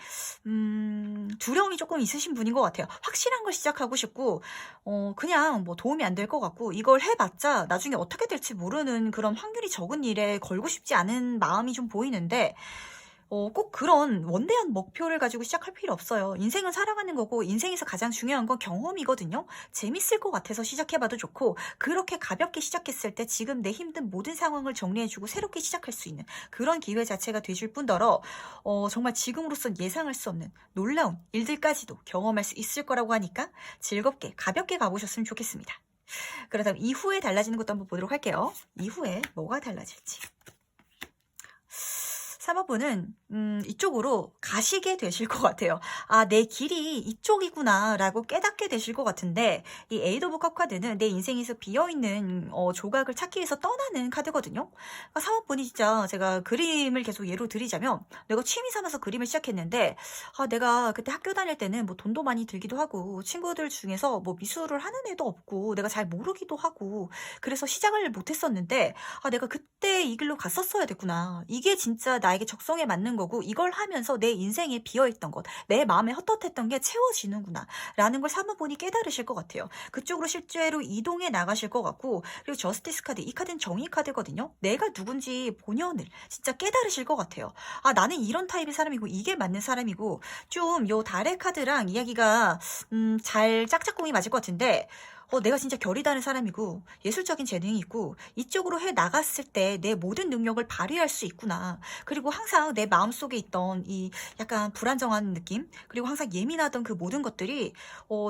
두려움이 조금 있으신 분인 것 같아요. 확실한 걸 시작하고 싶고 그냥 뭐 도움이 안 될 것 같고 이걸 해봤자 나중에 어떻게 될지 모르는 그런 확률이 적은 일에 걸고 싶지 않은 마음이 좀 보이는데 꼭 그런 원대한 목표를 가지고 시작할 필요 없어요. 인생은 살아가는 거고 인생에서 가장 중요한 건 경험이거든요. 재밌을 것 같아서 시작해봐도 좋고 그렇게 가볍게 시작했을 때 지금 내 힘든 모든 상황을 정리해주고 새롭게 시작할 수 있는 그런 기회 자체가 되실 뿐더러 정말 지금으로선 예상할 수 없는 놀라운 일들까지도 경험할 수 있을 거라고 하니까 즐겁게 가볍게 가보셨으면 좋겠습니다. 그렇다면 이후에 달라지는 것도 한번 보도록 할게요. 이후에 뭐가 달라질지. 3번은 이쪽으로 가시게 되실 것 같아요. 아, 내 길이 이쪽이구나 라고 깨닫게 되실 것 같은데 이 에이드 오브 컵 카드는 내 인생에서 비어있는 조각을 찾기 위해서 떠나는 카드거든요. 그러니까 3번이 진짜 제가 그림을 계속 예로 드리자면 내가 취미 삼아서 그림을 시작했는데 내가 그때 학교 다닐 때는 뭐 돈도 많이 들기도 하고 친구들 중에서 뭐 미술을 하는 애도 없고 내가 잘 모르기도 하고 그래서 시작을 못했었는데 내가 그때 이 길로 갔었어야 됐구나. 이게 진짜 나에게 적성에 맞는 거고 이걸 하면서 내 인생에 비어있던 것, 내 마음에 헛헛했던 게 채워지는구나 라는 걸 사모분이 깨달으실 것 같아요. 그쪽으로 실제로 이동해 나가실 것 같고 그리고 저스티스 카드, 이 카드는 정의 카드거든요. 내가 누군지 본연을 진짜 깨달으실 것 같아요. 나는 이런 타입의 사람이고 이게 맞는 사람이고 좀 요 달의 카드랑 이야기가 잘 짝짝꿍이 맞을 것 같은데 내가 진짜 결이 다른 사람이고 예술적인 재능이 있고 이쪽으로 해 나갔을 때 내 모든 능력을 발휘할 수 있구나. 그리고 항상 내 마음속에 있던 이 약간 불안정한 느낌 그리고 항상 예민하던 그 모든 것들이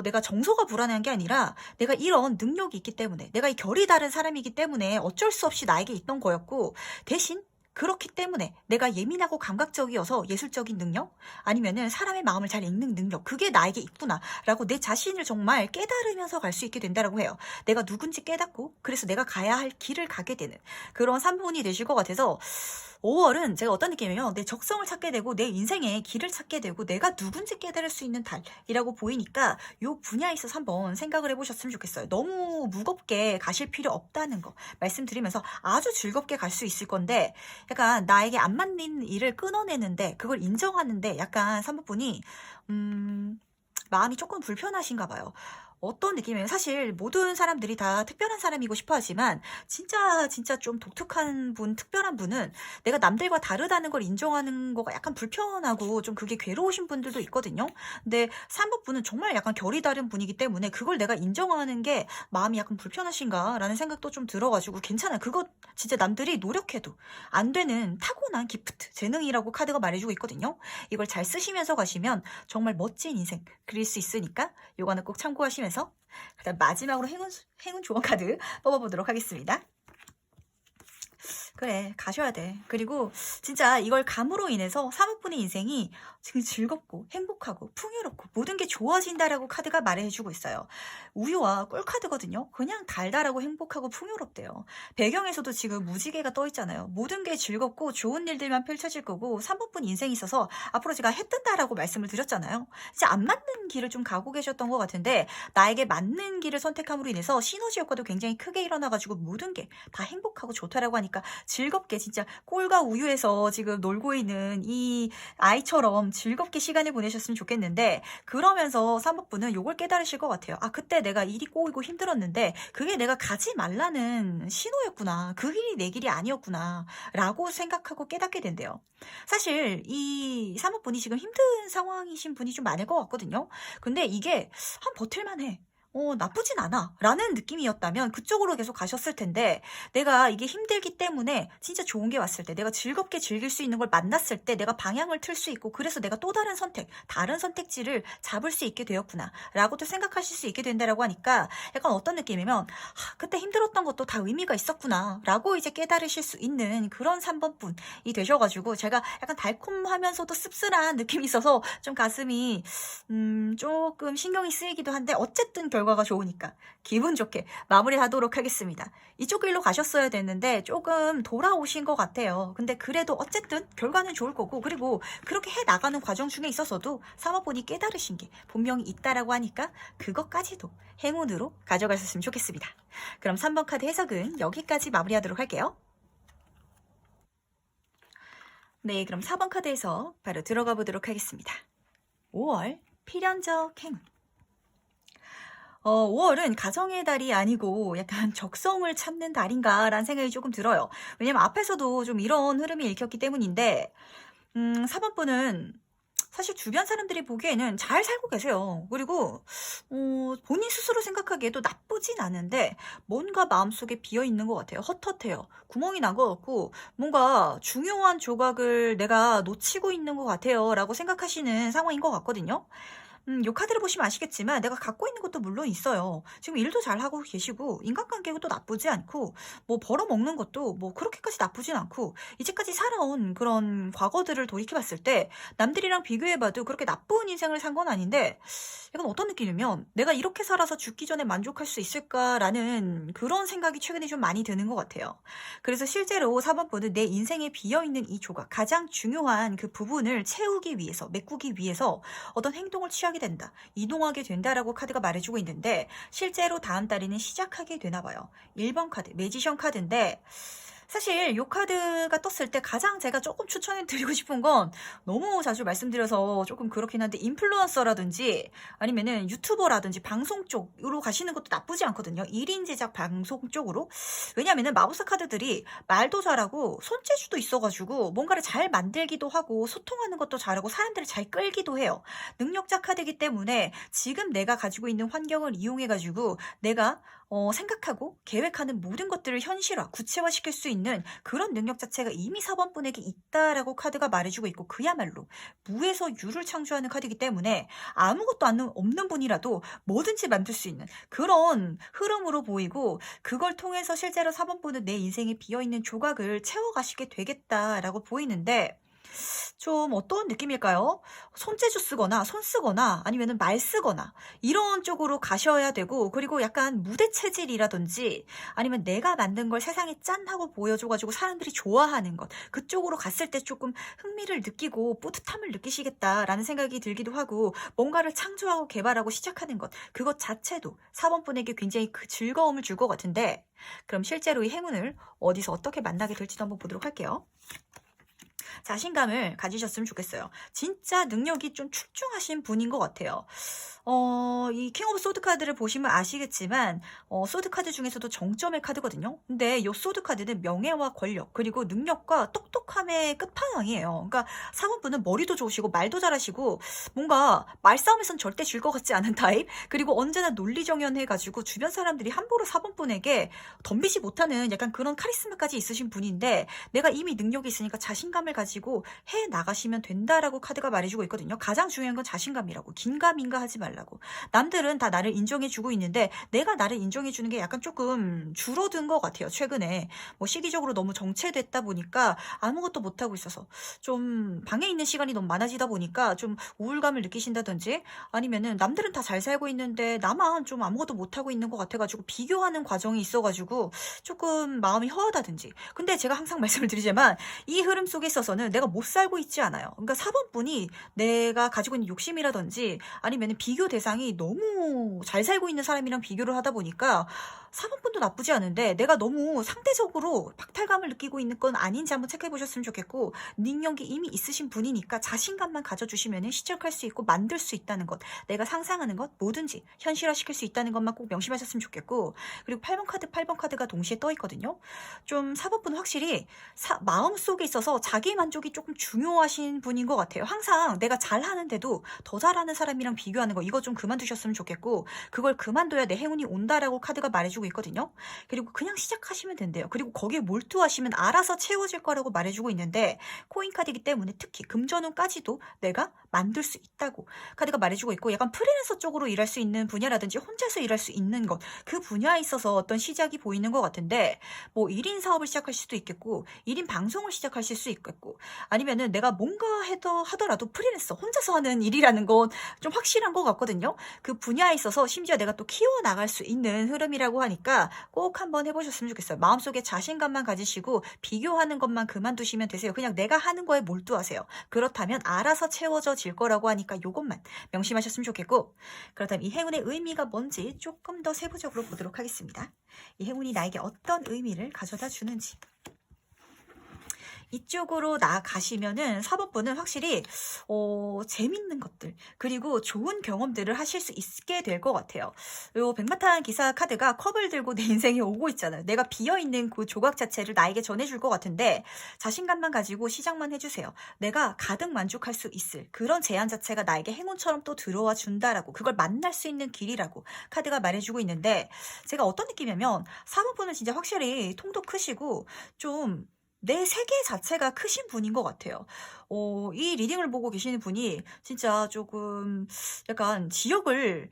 내가 정서가 불안한 게 아니라 내가 이런 능력이 있기 때문에 내가 이 결이 다른 사람이기 때문에 어쩔 수 없이 나에게 있던 거였고 대신 그렇기 때문에 내가 예민하고 감각적이어서 예술적인 능력 아니면은 사람의 마음을 잘 읽는 능력 그게 나에게 있구나 라고 내 자신을 정말 깨달으면서 갈 수 있게 된다라고 해요. 내가 누군지 깨닫고 그래서 내가 가야 할 길을 가게 되는 그런 3분이 되실 것 같아서 5월은 제가 어떤 느낌이에요? 내 적성을 찾게 되고 내 인생의 길을 찾게 되고 내가 누군지 깨달을 수 있는 달이라고 보이니까 이 분야에 있어서 한번 생각을 해보셨으면 좋겠어요. 너무 무겁게 가실 필요 없다는 거 말씀드리면서 아주 즐겁게 갈 수 있을 건데 약간 나에게 안 맞는 일을 끊어내는데 그걸 인정하는데 약간 사모분이 마음이 조금 불편하신가 봐요. 어떤 느낌이에요? 사실 모든 사람들이 다 특별한 사람이고 싶어 하지만 진짜 좀 독특한 분, 특별한 분은 내가 남들과 다르다는 걸 인정하는 거가 약간 불편하고 좀 그게 괴로우신 분들도 있거든요. 근데 3번 분은 정말 약간 결이 다른 분이기 때문에 그걸 내가 인정하는 게 마음이 약간 불편하신가 라는 생각도 좀 들어가지고 괜찮아요. 그거 진짜 남들이 노력해도 안 되는 타고난 기프트, 재능이라고 카드가 말해주고 있거든요. 이걸 잘 쓰시면서 가시면 정말 멋진 인생 그릴 수 있으니까 요거는 꼭 참고하시면서 그다음 마지막으로 행운 조언 카드 뽑아보도록 하겠습니다. 그래, 가셔야 돼. 그리고 진짜 이걸 감으로 인해서 사모분의 인생이 지금 즐겁고 행복하고 풍요롭고 모든 게 좋아진다라고 카드가 말해주고 있어요. 우유와 꿀 카드거든요. 그냥 달달하고 행복하고 풍요롭대요. 배경에서도 지금 무지개가 떠 있잖아요. 모든 게 즐겁고 좋은 일들만 펼쳐질 거고 3번분 인생이 있어서 앞으로 제가 해 뜬다라고 말씀을 드렸잖아요. 이제 안 맞는 길을 좀 가고 계셨던 것 같은데 나에게 맞는 길을 선택함으로 인해서 시너지 효과도 굉장히 크게 일어나가지고 모든 게 다 행복하고 좋다라고 하니까 즐겁게 진짜 꿀과 우유에서 지금 놀고 있는 이 아이처럼 즐겁게 시간을 보내셨으면 좋겠는데 그러면서 사모분은 요걸 깨달으실 것 같아요. 아, 그때 내가 일이 꼬이고 힘들었는데 그게 내가 가지 말라는 신호였구나. 그 길이 내 길이 아니었구나. 라고 생각하고 깨닫게 된대요. 사실 이 사모분이 지금 힘든 상황이신 분이 좀 많을 것 같거든요. 근데 이게 한 버틸만 해. 나쁘진 않아. 라는 느낌이었다면 그쪽으로 계속 가셨을 텐데 내가 이게 힘들기 때문에 진짜 좋은 게 왔을 때 내가 즐겁게 즐길 수 있는 걸 만났을 때 내가 방향을 틀 수 있고 그래서 내가 또 다른 선택, 다른 선택지를 잡을 수 있게 되었구나. 라고도 생각하실 수 있게 된다라고 하니까 약간 어떤 느낌이면 그때 힘들었던 것도 다 의미가 있었구나. 라고 이제 깨달으실 수 있는 그런 3번 분이 되셔가지고 제가 약간 달콤하면서도 씁쓸한 느낌이 있어서 좀 가슴이 조금 신경이 쓰이기도 한데 어쨌든 결과가 좋으니까 기분 좋게 마무리하도록 하겠습니다. 이쪽 길로 가셨어야 됐는데 조금 돌아오신 것 같아요. 근데 그래도 어쨌든 결과는 좋을 거고 그리고 그렇게 해 나가는 과정 중에 있어서도 사모분이 깨달으신 게 분명히 있다라고 하니까 그것까지도 행운으로 가져가셨으면 좋겠습니다. 그럼 3번 카드 해석은 여기까지 마무리하도록 할게요. 네, 그럼 4번 카드에서 바로 들어가 보도록 하겠습니다. 5월 필연적 행운. 5월은 가정의 달이 아니고 약간 적성을 찾는 달인가라는 생각이 조금 들어요. 왜냐면 앞에서도 좀 이런 흐름이 읽혔기 때문인데 4번 분은 사실 주변 사람들이 보기에는 잘 살고 계세요. 그리고 본인 스스로 생각하기에도 나쁘진 않은데 뭔가 마음속에 비어있는 것 같아요. 헛헛해요. 구멍이 난 것 같고 뭔가 중요한 조각을 내가 놓치고 있는 것 같아요. 라고 생각하시는 상황인 것 같거든요. 요 카드를 보시면 아시겠지만 내가 갖고 있는 것도 물론 있어요. 지금 일도 잘하고 계시고 인간관계도 나쁘지 않고 뭐 벌어먹는 것도 뭐 그렇게까지 나쁘진 않고 이제까지 살아온 그런 과거들을 돌이켜봤을 때 남들이랑 비교해봐도 그렇게 나쁜 인생을 산 건 아닌데 약간 어떤 느낌이면 내가 이렇게 살아서 죽기 전에 만족할 수 있을까라는 그런 생각이 최근에 좀 많이 드는 것 같아요. 그래서 실제로 4번 분은 내 인생에 비어있는 이 조각 가장 중요한 그 부분을 채우기 위해서 메꾸기 위해서 어떤 행동을 취하게 된다. 이동하게 된다라고 카드가 말해주고 있는데 실제로 다음 달에는 시작하게 되나 봐요. 1번 카드 매지션 카드인데 사실 이 카드가 떴을 때 가장 제가 조금 추천해드리고 싶은 건 너무 자주 말씀드려서 조금 그렇긴 한데 인플루언서라든지 아니면은 유튜버라든지 방송 쪽으로 가시는 것도 나쁘지 않거든요. 1인 제작 방송 쪽으로. 왜냐면은 마법사 카드들이 말도 잘하고 손재주도 있어가지고 뭔가를 잘 만들기도 하고 소통하는 것도 잘하고 사람들을 잘 끌기도 해요. 능력자 카드이기 때문에 지금 내가 가지고 있는 환경을 이용해가지고 내가 생각하고 계획하는 모든 것들을 현실화, 구체화시킬 수 있는 그런 능력 자체가 이미 4번 분에게 있다라고 카드가 말해주고 있고 그야말로 무에서 유를 창조하는 카드이기 때문에 아무것도 없는 분이라도 뭐든지 만들 수 있는 그런 흐름으로 보이고 그걸 통해서 실제로 4번 분은 내 인생에 비어있는 조각을 채워가시게 되겠다라고 보이는데 좀 어떤 느낌일까요? 손재주 쓰거나 손 쓰거나 아니면 말 쓰거나 이런 쪽으로 가셔야 되고 그리고 약간 무대 체질이라든지 아니면 내가 만든 걸 세상에 짠 하고 보여줘가지고 사람들이 좋아하는 것 그쪽으로 갔을 때 조금 흥미를 느끼고 뿌듯함을 느끼시겠다라는 생각이 들기도 하고 뭔가를 창조하고 개발하고 시작하는 것 그것 자체도 4번 분에게 굉장히 그 즐거움을 줄 것 같은데 그럼 실제로 이 행운을 어디서 어떻게 만나게 될지도 한번 보도록 할게요. 자신감을 가지셨으면 좋겠어요. 진짜 능력이 좀 출중하신 분인 것 같아요. 이 킹 오브 소드 카드를 보시면 아시겠지만 소드 카드 중에서도 정점의 카드거든요. 근데 이 소드 카드는 명예와 권력 그리고 능력과 똑똑함의 끝판왕이에요. 그러니까 사모분은 머리도 좋으시고 말도 잘하시고 뭔가 말싸움에선 절대 질 것 같지 않은 타입 그리고 언제나 논리정연해가지고 주변 사람들이 함부로 사모분에게 덤비지 못하는 약간 그런 카리스마까지 있으신 분인데 내가 이미 능력이 있으니까 자신감을 가지고 해 나가시면 된다라고 카드가 말해주고 있거든요. 가장 중요한 건 자신감이라고 긴가민가 하지 말라. 인정해달라고. 남들은 다 나를 인정해주고 있는데 내가 나를 인정해주는 게 약간 조금 줄어든 것 같아요. 최근에 뭐 시기적으로 너무 정체됐다 보니까 아무것도 못하고 있어서 좀 방에 있는 시간이 너무 많아지다 보니까 좀 우울감을 느끼신다든지 아니면은 남들은 다 잘 살고 있는데 나만 좀 아무것도 못하고 있는 것 같아가지고 비교하는 과정이 있어가지고 조금 마음이 허하다든지. 근데 제가 항상 말씀을 드리지만 이 흐름 속에 있어서는 내가 못 살고 있지 않아요. 그러니까 4번분이 내가 가지고 있는 욕심이라든지 아니면 비교 대상이 너무 잘 살고 있는 사람이랑 비교를 하다 보니까 4번분도 나쁘지 않은데 내가 너무 상대적으로 박탈감을 느끼고 있는 건 아닌지 한번 체크해 보셨으면 좋겠고, 능력이 이미 있으신 분이니까 자신감만 가져주시면 시작할 수 있고 만들 수 있다는 것, 내가 상상하는 것 뭐든지 현실화시킬 수 있다는 것만 꼭 명심하셨으면 좋겠고, 그리고 8번 카드가 동시에 떠 있거든요. 좀 4번분은 확실히 마음속에 있어서 자기 만족이 조금 중요하신 분인 것 같아요. 항상 내가 잘하는데도 더 잘하는 사람이랑 비교하는 거, 이거 좀 그만두셨으면 좋겠고, 그걸 그만둬야 내 행운이 온다라고 카드가 말해주고 있거든요. 그리고 그냥 시작하시면 된대요. 그리고 거기에 몰두하시면 알아서 채워질 거라고 말해주고 있는데, 코인 카드이기 때문에 특히 금전운까지도 내가 만들 수 있다고 카드가 말해주고 있고, 약간 프리랜서 쪽으로 일할 수 있는 분야라든지 혼자서 일할 수 있는 것, 그 분야에 있어서 어떤 시작이 보이는 것 같은데, 뭐 1인 사업을 시작하실 수도 있겠고 1인 방송을 시작하실 수 있겠고, 아니면은 내가 뭔가 하더라도 프리랜서 혼자서 하는 일이라는 건 좀 확실한 것 같거든요. 그 분야에 있어서 심지어 내가 또 키워나갈 수 있는 흐름이라고 하니까 꼭 한번 해보셨으면 좋겠어요. 마음속에 자신감만 가지시고 비교하는 것만 그만두시면 되세요. 그냥 내가 하는 거에 몰두하세요. 그렇다면 알아서 채워질 거라고 하니까 요것만 명심하셨으면 좋겠고, 그렇다면 이 행운의 의미가 뭔지 조금 더 세부적으로 보도록 하겠습니다. 이 행운이 나에게 어떤 의미를 가져다 주는지. 이쪽으로 나가시면은 4번분은 확실히 재밌는 것들 그리고 좋은 경험들을 하실 수 있게 될 것 같아요. 요 백마탄 기사 카드가 컵을 들고 내 인생에 오고 있잖아요. 내가 비어있는 그 조각 자체를 나에게 전해줄 것 같은데, 자신감만 가지고 시작만 해주세요. 내가 가득 만족할 수 있을 그런 제안 자체가 나에게 행운처럼 또 들어와 준다라고, 그걸 만날 수 있는 길이라고 카드가 말해주고 있는데, 제가 어떤 느낌이냐면 4번분은 진짜 확실히 통도 크시고 좀 내 세계 자체가 크신 분인 것 같아요. 이 리딩을 보고 계시는 분이 진짜 조금 약간 지역을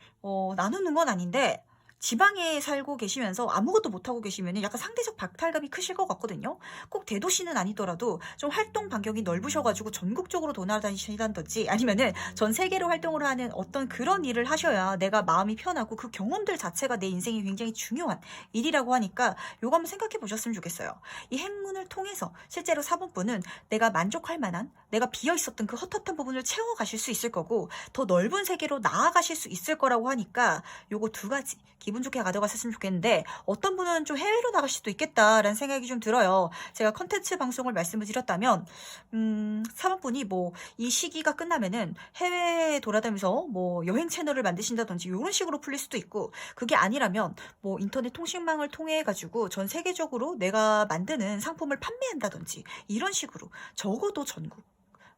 나누는 건 아닌데, 지방에 살고 계시면서 아무것도 못하고 계시면 약간 상대적 박탈감이 크실 것 같거든요. 꼭 대도시는 아니더라도 좀 활동 반경이 넓으셔가지고 전국적으로 돌아다니시다든지 아니면은 전 세계로 활동을 하는 어떤 그런 일을 하셔야 내가 마음이 편하고, 그 경험들 자체가 내 인생에 굉장히 중요한 일이라고 하니까 요거 한번 생각해 보셨으면 좋겠어요. 이 행운을 통해서 실제로 4번분은 내가 만족할 만한, 내가 비어있었던 그 헛헛한 부분을 채워가실 수 있을 거고, 더 넓은 세계로 나아가실 수 있을 거라고 하니까 요거 두 가지 기분 좋게 가져가셨으면 좋겠는데, 어떤 분은 좀 해외로 나갈 수도 있겠다라는 생각이 좀 들어요. 제가 컨텐츠 방송을 말씀을 드렸다면 4번분이 뭐 이 시기가 끝나면은 해외 돌아다니면서 뭐 여행 채널을 만드신다든지 이런 식으로 풀릴 수도 있고, 그게 아니라면 뭐 인터넷 통신망을 통해 가지고 전 세계적으로 내가 만드는 상품을 판매한다든지 이런 식으로, 적어도 전국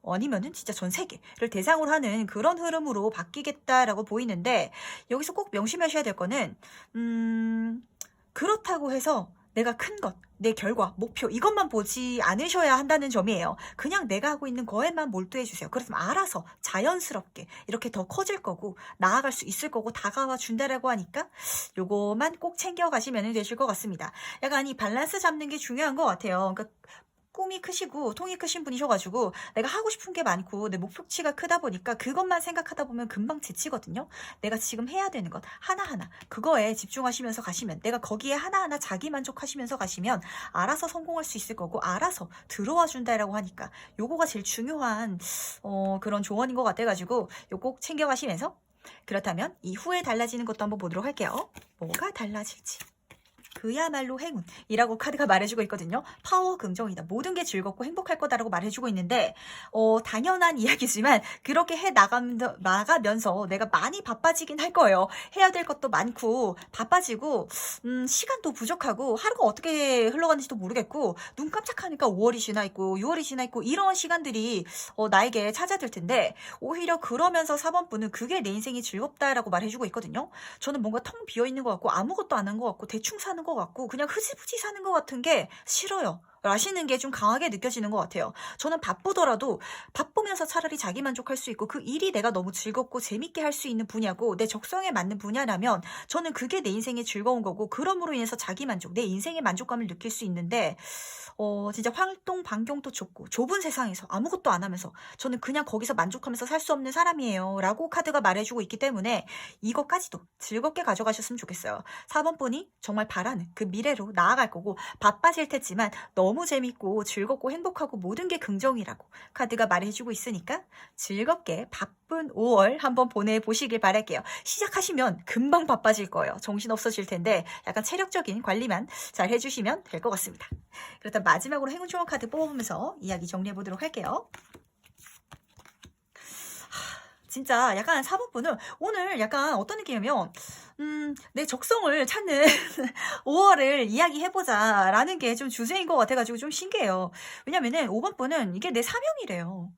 아니면은 진짜 전 세계를 대상으로 하는 그런 흐름으로 바뀌겠다라고 보이는데, 여기서 꼭 명심하셔야 될 거는 그렇다고 해서 내가 큰 것, 내 결과, 목표 이것만 보지 않으셔야 한다는 점이에요. 그냥 내가 하고 있는 거에만 몰두해 주세요. 그렇다면 알아서 자연스럽게 이렇게 더 커질 거고 나아갈 수 있을 거고 다가와 준다라고 하니까 요거만 꼭 챙겨가시면 되실 것 같습니다. 약간 이 밸런스 잡는 게 중요한 것 같아요. 그러니까 꿈이 크시고 통이 크신 분이셔가지고 내가 하고 싶은 게 많고 내 목표치가 크다 보니까 그것만 생각하다 보면 금방 지치거든요. 내가 지금 해야 되는 것 하나하나 그거에 집중하시면서 가시면, 내가 거기에 하나하나 자기 만족하시면서 가시면 알아서 성공할 수 있을 거고 알아서 들어와 준다라고 하니까 요거가 제일 중요한 그런 조언인 것 같아가지고 요거 꼭 챙겨가시면서, 그렇다면 이후에 달라지는 것도 한번 보도록 할게요. 뭐가 달라질지. 그야말로 행운이라고 카드가 말해주고 있거든요. 파워 긍정이다. 모든 게 즐겁고 행복할 거다라고 말해주고 있는데, 당연한 이야기지만 그렇게 나가면서 내가 많이 바빠지긴 할 거예요. 해야 될 것도 많고 바빠지고 시간도 부족하고 하루가 어떻게 흘러가는지도 모르겠고, 눈 깜짝하니까 5월이 지나 있고 6월이 지나 있고 이런 시간들이 나에게 찾아들 텐데, 오히려 그러면서 4번분은 그게 내 인생이 즐겁다라고 말해주고 있거든요. 저는 뭔가 텅 비어있는 것 같고 아무것도 안 한 것 같고 대충 사는 것 같고 그냥 흐지부지 사는 것 같은 게 싫어요. 라시는 게 좀 강하게 느껴지는 것 같아요. 저는 바쁘더라도 바쁘면서 차라리 자기 만족할 수 있고 그 일이 내가 너무 즐겁고 재밌게 할 수 있는 분야고 내 적성에 맞는 분야라면 저는 그게 내 인생의 즐거운 거고 그럼으로 인해서 자기 만족, 내 인생의 만족감을 느낄 수 있는데 진짜 활동 반경도 좁고 좁은 세상에서 아무것도 안 하면서 저는 그냥 거기서 만족하면서 살 수 없는 사람이에요. 라고 카드가 말해주고 있기 때문에 이것까지도 즐겁게 가져가셨으면 좋겠어요. 4번 분이 정말 바라는 그 미래로 나아갈 거고 바빠질 테지만 너무 재밌고 즐겁고 행복하고 모든 게 긍정이라고 카드가 말해주고 있으니까 즐겁게 바쁜 5월 한번 보내보시길 바랄게요. 시작하시면 금방 바빠질 거예요. 정신 없어질 텐데 약간 체력적인 관리만 잘 해주시면 될 것 같습니다. 그렇다면 마지막으로 행운 조언 카드 뽑아보면서 이야기 정리해 보도록 할게요. 진짜 약간 4번 분은 오늘 약간 어떤 느낌이냐면 내 적성을 찾는 5월을 이야기해보자 라는 게 좀 주제인 것 같아가지고 좀 신기해요. 왜냐면은 5번 분은 이게 내 사명이래요.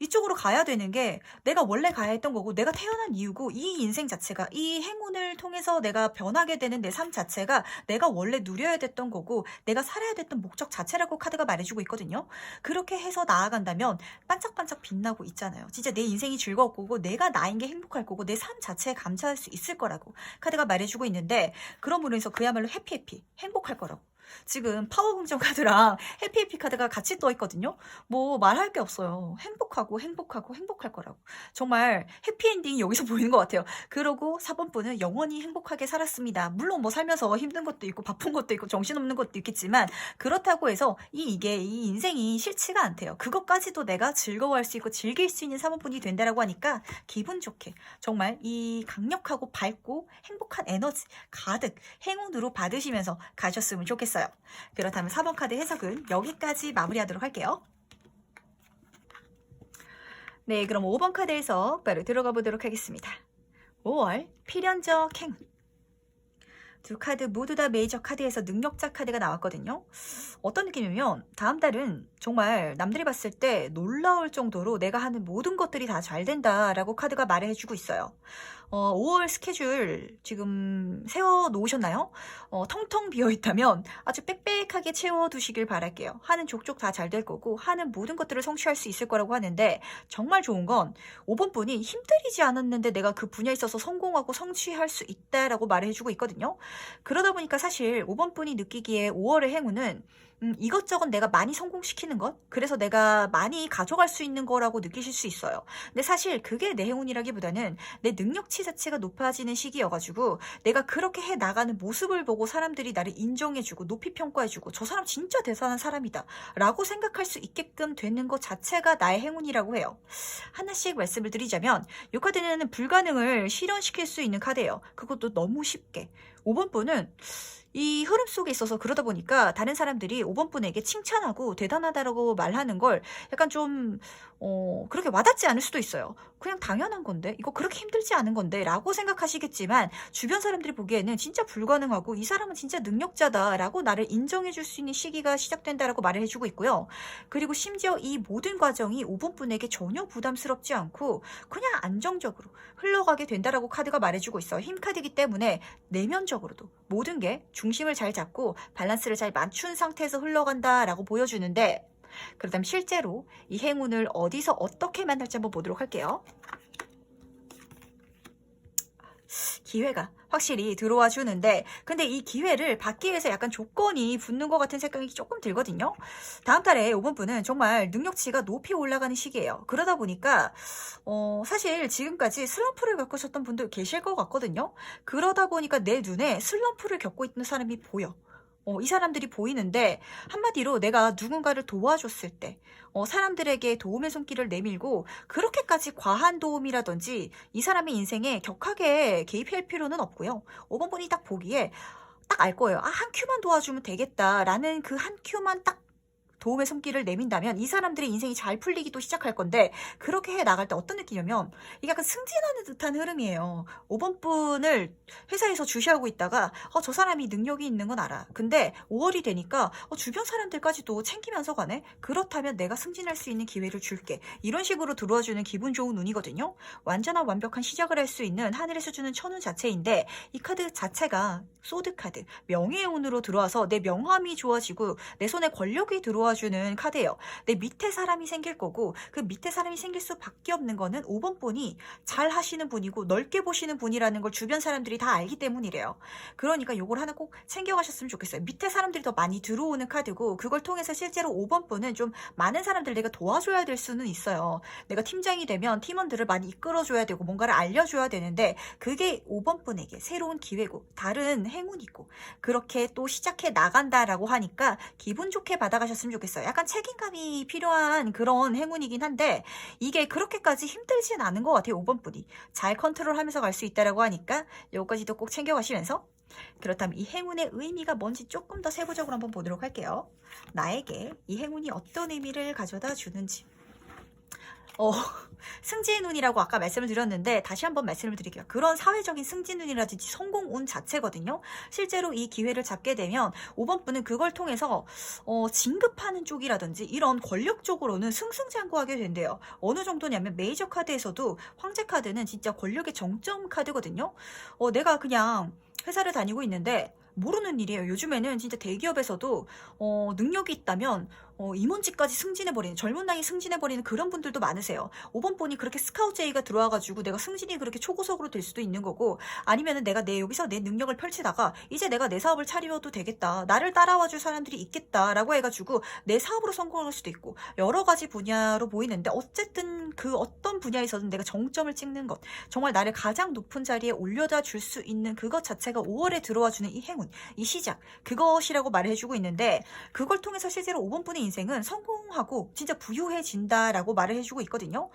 이쪽으로 가야 되는 게 내가 원래 가야 했던 거고 내가 태어난 이유고 이 인생 자체가 이 행운을 통해서 내가 변하게 되는 내 삶 자체가 내가 원래 누려야 됐던 거고 내가 살아야 됐던 목적 자체라고 카드가 말해주고 있거든요. 그렇게 해서 나아간다면 반짝반짝 빛나고 있잖아요. 진짜 내 인생이 즐거울 거고 내가 나인 게 행복할 거고 내 삶 자체에 감사할 수 있을 거라고 카드가 말해주고 있는데 그럼으로 해서 그야말로 해피해피 행복할 거라고. 지금 파워 긍정 카드랑 해피해피 카드가 같이 떠 있거든요. 뭐 말할 게 없어요. 행복하고 행복할 거라고. 정말 해피엔딩이 여기서 보이는 것 같아요. 그러고 4번 분은 영원히 행복하게 살았습니다. 물론 뭐 살면서 힘든 것도 있고 바쁜 것도 있고 정신없는 것도 있겠지만 그렇다고 해서 이 인생이 싫지가 않대요. 그것까지도 내가 즐거워할 수 있고 즐길 수 있는 4번 분이 된다라고 하니까 기분 좋게 정말 이 강력하고 밝고 행복한 에너지 가득 행운으로 받으시면서 가셨으면 좋겠어요. 그렇다면 4번 카드 해석은 여기까지 마무리하도록 할게요. 네, 그럼 5번 카드 해석 들어가 보도록 하겠습니다. 5월 필연적 행운. 두 카드 모두 다 메이저 카드에서 능력자 카드가 나왔거든요. 어떤 느낌이면 다음 달은 정말 남들이 봤을 때 놀라울 정도로 내가 하는 모든 것들이 다 잘 된다라고 카드가 말해주고 있어요. 5월 스케줄 지금 세워놓으셨나요? 텅텅 비어있다면 아주 빽빽하게 채워두시길 바랄게요. 하는 족족 다 잘 될 거고 하는 모든 것들을 성취할 수 있을 거라고 하는데 정말 좋은 건 5번 분이 힘들이지 않았는데 내가 그 분야에 있어서 성공하고 성취할 수 있다라고 말해주고 있거든요. 그러다 보니까 사실 5번 분이 느끼기에 5월의 행운은 이것저것 내가 많이 성공시키는 것? 그래서 내가 많이 가져갈 수 있는 거라고 느끼실 수 있어요. 근데 사실 그게 내 행운이라기보다는 내 능력치 자체가 높아지는 시기여가지고 내가 그렇게 해 나가는 모습을 보고 사람들이 나를 인정해주고 높이 평가해주고 저 사람 진짜 대단한 사람이다 라고 생각할 수 있게끔 되는 것 자체가 나의 행운이라고 해요. 하나씩 말씀을 드리자면 이 카드는 불가능을 실현시킬 수 있는 카드예요. 그것도 너무 쉽게. 5번 분은 이 흐름 속에 있어서 그러다 보니까 다른 사람들이 5번 분에게 칭찬하고 대단하다라고 말하는 걸 약간 좀 그렇게 와닿지 않을 수도 있어요. 그냥 당연한 건데 이거 그렇게 힘들지 않은 건데 라고 생각하시겠지만 주변 사람들이 보기에는 진짜 불가능하고 이 사람은 진짜 능력자다 라고 나를 인정해 줄 수 있는 시기가 시작된다라고 말을 해주고 있고요. 그리고 심지어 이 모든 과정이 5번 분에게 전혀 부담스럽지 않고 그냥 안정적으로 흘러가게 된다라고 카드가 말해주고 있어요. 힘 카드이기 때문에 내면적으로도 모든 게 중심을 잘 잡고 밸런스를 잘 맞춘 상태에서 흘러간다라고 보여주는데 그렇다면 실제로 이 행운을 어디서 어떻게 만날지 한번 보도록 할게요. 기회가 확실히 들어와 주는데 근데 이 기회를 받기 위해서 약간 조건이 붙는 것 같은 생각이 조금 들거든요. 다음 달에 5번 분은 정말 능력치가 높이 올라가는 시기예요. 그러다 보니까 사실 지금까지 슬럼프를 겪으셨던 분들 계실 것 같거든요. 그러다 보니까 내 눈에 슬럼프를 겪고 있는 사람이 보여. 이 사람들이 보이는데 한마디로 내가 누군가를 도와줬을 때 사람들에게 도움의 손길을 내밀고 그렇게까지 과한 도움이라든지 이 사람의 인생에 격하게 개입할 필요는 없고요. 5번 분이 딱 보기에 딱 알 거예요. 한 큐만 도와주면 되겠다라는 그 한 큐만 딱 도움의 손길을 내민다면 이 사람들의 인생이 잘 풀리기도 시작할 건데, 그렇게 해 나갈 때 어떤 느낌이냐면 이게 약간 승진하는 듯한 흐름이에요. 5번 분을 회사에서 주시하고 있다가 저 사람이 능력이 있는 건 알아. 근데 5월이 되니까 주변 사람들까지도 챙기면서 가네. 그렇다면 내가 승진할 수 있는 기회를 줄게. 이런 식으로 들어와주는 기분 좋은 운이거든요. 완전한 완벽한 시작을 할 수 있는 하늘에서 주는 천운 자체인데, 이 카드 자체가 소드 카드, 명예의 운으로 들어와서 내 명함이 좋아지고 내 손에 권력이 들어와주는 카드예요. 내 밑에 사람이 생길 거고, 그 밑에 사람이 생길 수밖에 없는 거는 5번 분이 잘 하시는 분이고 넓게 보시는 분이라는 걸 주변 사람들이 다 알기 때문이래요. 그러니까 요걸 하나 꼭 챙겨가셨으면 좋겠어요. 밑에 사람들이 더 많이 들어오는 카드고, 그걸 통해서 실제로 5번 분은 좀 많은 사람들 내가 도와줘야 될 수는 있어요. 내가 팀장이 되면 팀원들을 많이 이끌어줘야 되고 뭔가를 알려줘야 되는데, 그게 5번 분에게 새로운 기회고 다른 행운이고 그렇게 또 시작해 나간다라고 하니까 기분 좋게 받아가셨으면 좋겠어요. 약간 책임감이 필요한 그런 행운이긴 한데, 이게 그렇게까지 힘들진 않은 것 같아요. 5번 분이 잘 컨트롤하면서 갈 수 있다라고 하니까 요거까지도 꼭 챙겨가시면서, 그렇다면 이 행운의 의미가 뭔지 조금 더 세부적으로 한번 보도록 할게요. 나에게 이 행운이 어떤 의미를 가져다 주는지. 승진운이라고 아까 말씀을 드렸는데 다시 한번 말씀을 드릴게요. 그런 사회적인 승진운이라든지 성공운 자체거든요. 실제로 이 기회를 잡게 되면 5번 분은 그걸 통해서 진급하는 쪽이라든지 이런 권력 쪽으로는 승승장구하게 된대요. 어느 정도냐면 메이저 카드에서도 황제 카드는 진짜 권력의 정점 카드거든요. 내가 그냥 회사를 다니고 있는데 모르는 일이에요. 요즘에는 진짜 대기업에서도 능력이 있다면 임원직까지 승진해버리는, 젊은 나이에 승진해버리는 그런 분들도 많으세요. 5번 분이 그렇게 스카우트 제의가 들어와가지고 내가 승진이 그렇게 초고속으로 될 수도 있는 거고, 아니면은 내가 여기서 내 능력을 펼치다가 이제 내가 내 사업을 차려도 되겠다, 나를 따라와줄 사람들이 있겠다라고 해가지고 내 사업으로 성공할 수도 있고, 여러 가지 분야로 보이는데 어쨌든 그 어떤 분야에서든 내가 정점을 찍는 것, 정말 나를 가장 높은 자리에 올려다 줄 수 있는 그것 자체가 5월에 들어와주는 이 행운, 이 시작, 그것이라고 말해주고 있는데, 그걸 통해서 실제로 5번 분의 인생은 성공하고 진짜 부유해진다라고 말을 해주고 있거든요.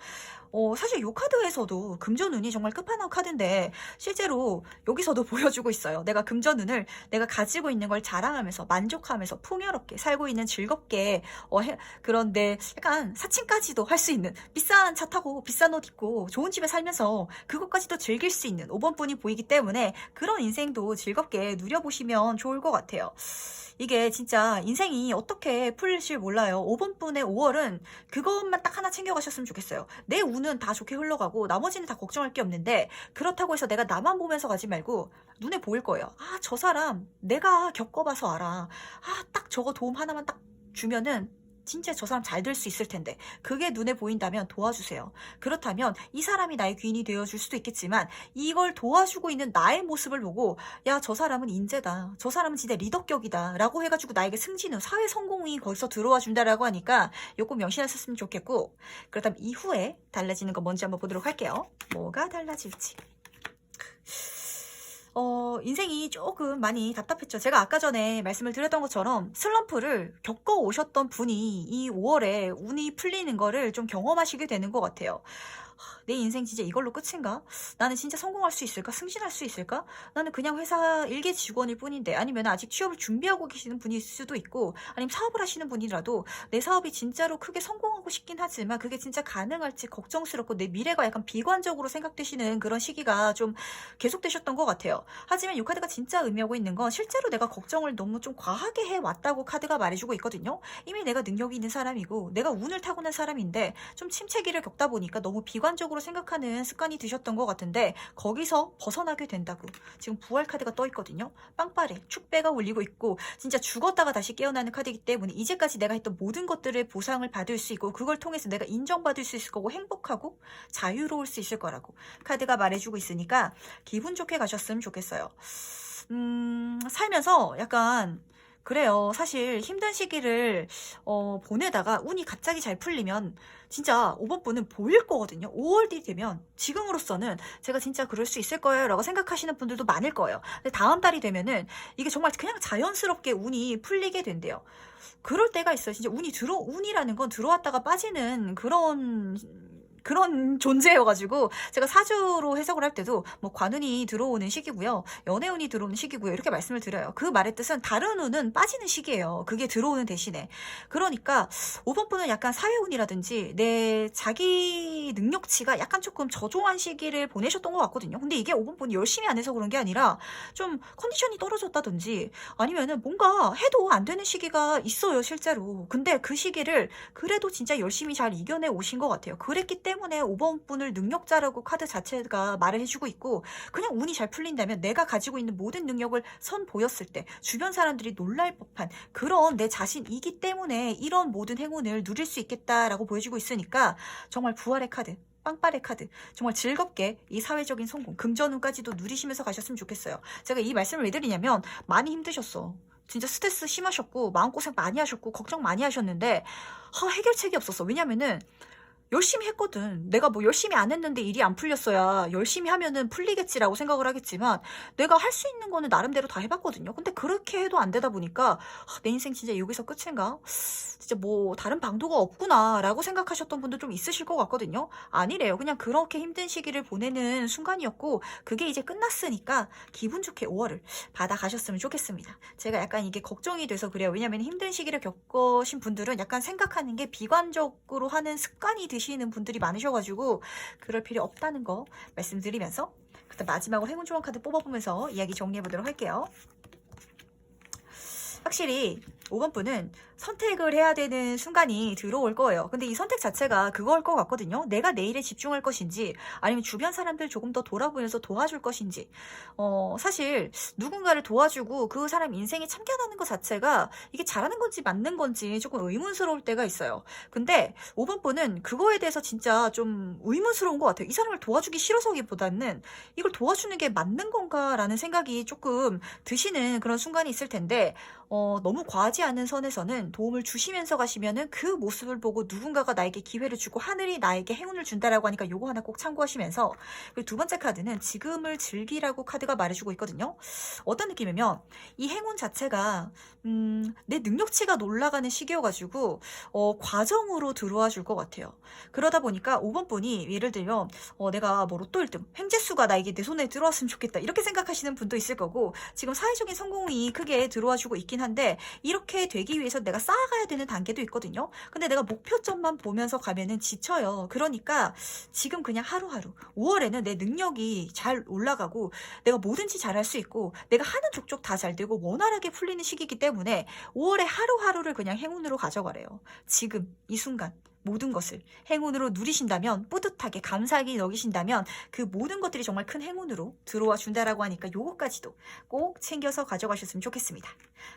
사실 이 카드에서도 금전운이 정말 끝판왕 카드인데 실제로 여기서도 보여주고 있어요. 내가 금전운을 내가 가지고 있는 걸 자랑하면서 만족하면서 풍요롭게 살고 있는, 즐겁게 그런데 약간 사칭까지도 할 수 있는, 비싼 차 타고 비싼 옷 입고 좋은 집에 살면서 그것까지도 즐길 수 있는 5번 분이 보이기 때문에 그런 인생도 즐겁게 누려보시면 좋을 것 같아요. 이게 진짜 인생이 어떻게 풀릴지 몰라요. 5번 분의 5월은 그것만 딱 하나 챙겨가셨으면 좋겠어요. 내 운은 다 좋게 흘러가고 나머지는 다 걱정할 게 없는데, 그렇다고 해서 내가 나만 보면서 가지 말고 눈에 보일 거예요. 저 사람 내가 겪어봐서 알아. 딱 저거 도움 하나만 딱 주면은 진짜 저 사람 잘 될 수 있을 텐데, 그게 눈에 보인다면 도와주세요. 그렇다면 이 사람이 나의 귀인이 되어줄 수도 있겠지만, 이걸 도와주고 있는 나의 모습을 보고 야, 저 사람은 인재다, 저 사람은 진짜 리더격이다 라고 해가지고 나에게 승진은, 사회 성공이 거기서 들어와 준다라고 하니까 요거 명심하셨으면 좋겠고, 그렇다면 이후에 달라지는 거 뭔지 한번 보도록 할게요. 뭐가 달라질지. 인생이 조금 많이 답답했죠. 제가 아까 전에 말씀을 드렸던 것처럼 슬럼프를 겪어 오셨던 분이 이 5월에 운이 풀리는 거를 좀 경험하시게 되는 것 같아요. 내 인생 진짜 이걸로 끝인가? 나는 진짜 성공할 수 있을까? 승진할 수 있을까? 나는 그냥 회사 일개 직원일 뿐인데, 아니면 아직 취업을 준비하고 계시는 분일 수도 있고, 아니면 사업을 하시는 분이라도 내 사업이 진짜로 크게 성공하고 싶긴 하지만 그게 진짜 가능할지 걱정스럽고 내 미래가 약간 비관적으로 생각되시는 그런 시기가 좀 계속되셨던 것 같아요. 하지만 이 카드가 진짜 의미하고 있는 건 실제로 내가 걱정을 너무 좀 과하게 해왔다고 카드가 말해주고 있거든요. 이미 내가 능력이 있는 사람이고 내가 운을 타고난 사람인데 좀 침체기를 겪다 보니까 너무 비관적으로 생각하는 습관이 드셨던 것 같은데, 거기서 벗어나게 된다고 지금 부활 카드가 떠 있거든요. 빵빠레 축배가 울리고 있고, 진짜 죽었다가 다시 깨어나는 카드이기 때문에 이제까지 내가 했던 모든 것들의 보상을 받을 수 있고, 그걸 통해서 내가 인정받을 수 있을 거고 행복하고 자유로울 수 있을 거라고 카드가 말해주고 있으니까 기분 좋게 가셨으면 좋겠어요. 살면서 약간 그래요. 사실 힘든 시기를 보내다가 운이 갑자기 잘 풀리면 진짜 5번 분은 보일 거거든요. 5월 뒤 되면 지금으로서는 제가 진짜 그럴 수 있을 거예요 라고 생각하시는 분들도 많을 거예요. 근데 다음 달이 되면은 이게 정말 그냥 자연스럽게 운이 풀리게 된대요. 그럴 때가 있어요. 진짜 운이라는 건 들어왔다가 빠지는 그런 그런 존재여가지고 제가 사주로 해석을 할 때도 뭐 관운이 들어오는 시기고요. 연애운이 들어오는 시기고요. 이렇게 말씀을 드려요. 그 말의 뜻은 다른 운은 빠지는 시기예요. 그게 들어오는 대신에. 그러니까 5번 분은 약간 사회운이라든지 내 자기 능력치가 약간 조금 저조한 시기를 보내셨던 것 같거든요. 근데 이게 5번 분이 열심히 안 해서 그런 게 아니라 좀 컨디션이 떨어졌다든지 아니면은 뭔가 해도 안 되는 시기가 있어요, 실제로. 근데 그 시기를 그래도 진짜 열심히 잘 이겨내 오신 것 같아요. 그랬기 때문에 5번 분을 능력자라고 카드 자체가 말을 해주고 있고, 그냥 운이 잘 풀린다면 내가 가지고 있는 모든 능력을 선보였을 때 주변 사람들이 놀랄 법한 그런 내 자신이기 때문에 이런 모든 행운을 누릴 수 있겠다라고 보여주고 있으니까 정말 부활의 카드, 빵빠레 카드, 정말 즐겁게 이 사회적인 성공, 금전운까지도 누리시면서 가셨으면 좋겠어요. 제가 이 말씀을 왜 드리냐면 많이 힘드셨어. 진짜 스트레스 심하셨고 마음고생 많이 하셨고 걱정 많이 하셨는데 해결책이 없었어. 왜냐면은 열심히 했거든. 내가 뭐 열심히 안 했는데 일이 안 풀렸어야 열심히 하면은 풀리겠지라고 생각을 하겠지만 내가 할 수 있는 거는 나름대로 다 해봤거든요. 근데 그렇게 해도 안 되다 보니까 내 인생 진짜 여기서 끝인가? 진짜 뭐 다른 방도가 없구나 라고 생각하셨던 분도 좀 있으실 것 같거든요. 아니래요. 그냥 그렇게 힘든 시기를 보내는 순간이었고 그게 이제 끝났으니까 기분 좋게 5월을 받아가셨으면 좋겠습니다. 제가 약간 이게 걱정이 돼서 그래요. 왜냐면 힘든 시기를 겪으신 분들은 약간 생각하는 게 비관적으로 하는 습관이 드시는 분들이 많으셔가지고 그럴 필요 없다는 거 말씀드리면서 그다음 마지막으로 행운 조언 카드 뽑아보면서 이야기 정리해보도록 할게요. 확실히 5번 분은 선택을 해야 되는 순간이 들어올 거예요. 근데 이 선택 자체가 그거일 것 같거든요. 내가 내 일에 집중할 것인지 아니면 주변 사람들 조금 더 돌아보면서 도와줄 것인지 사실 누군가를 도와주고 그 사람 인생에 참견하는 것 자체가 이게 잘하는 건지 맞는 건지 조금 의문스러울 때가 있어요. 근데 5번 분은 그거에 대해서 진짜 좀 의문스러운 것 같아요. 이 사람을 도와주기 싫어서기보다는 이걸 도와주는 게 맞는 건가라는 생각이 조금 드시는 그런 순간이 있을 텐데 너무 과하지 않은 선에서는 도움을 주시면서 가시면은 그 모습을 보고 누군가가 나에게 기회를 주고 하늘이 나에게 행운을 준다라고 하니까 요거 하나 꼭 참고하시면서 그리고 두 번째 카드는 지금을 즐기라고 카드가 말해주고 있거든요. 어떤 느낌이면 이 행운 자체가 내 능력치가 올라가는 시기여가지고 과정으로 들어와 줄 것 같아요. 그러다 보니까 5번 분이 예를 들면 내가 뭐 로또 1등 횡재수가 나에게 내 손에 들어왔으면 좋겠다 이렇게 생각하시는 분도 있을 거고 지금 사회적인 성공이 크게 들어와 주고 있긴 한데 이렇게 되기 위해서 내가 쌓아가야 되는 단계도 있거든요. 근데 내가 목표점만 보면서 가면은 지쳐요. 그러니까 지금 그냥 하루하루 5월에는 내 능력이 잘 올라가고 내가 뭐든지 잘할 수 있고 내가 하는 족족 다 잘 되고 원활하게 풀리는 시기이기 때문에 5월에 하루하루를 그냥 행운으로 가져가래요. 지금 이 순간 모든 것을 행운으로 누리신다면 뿌듯하게 감사하게 여기신다면 그 모든 것들이 정말 큰 행운으로 들어와 준다라고 하니까 요거까지도 꼭 챙겨서 가져가셨으면 좋겠습니다.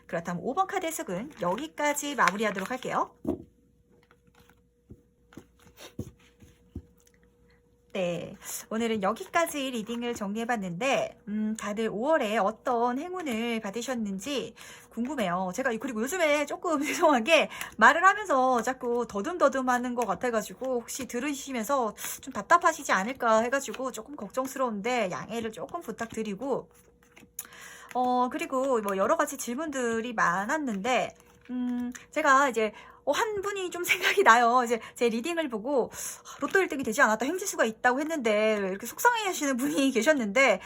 그렇다면 5번 카드 해석은 여기까지 마무리하도록 할게요. 네, 오늘은 여기까지 리딩을 정리해봤는데 다들 5월에 어떤 행운을 받으셨는지 궁금해요. 제가 그리고 요즘에 조금 죄송하게 말을 하면서 자꾸 더듬더듬하는 것 같아가지고 혹시 들으시면서 좀 답답하시지 않을까 해가지고 조금 걱정스러운데 양해를 조금 부탁드리고 그리고 뭐 여러 가지 질문들이 많았는데 제가 이제 한 분이 좀 생각이 나요. 이제 제 리딩을 보고 로또 1등이 되지 않았다. 횡재수가 있다고 했는데 왜 이렇게 속상해 하시는 분이 계셨는데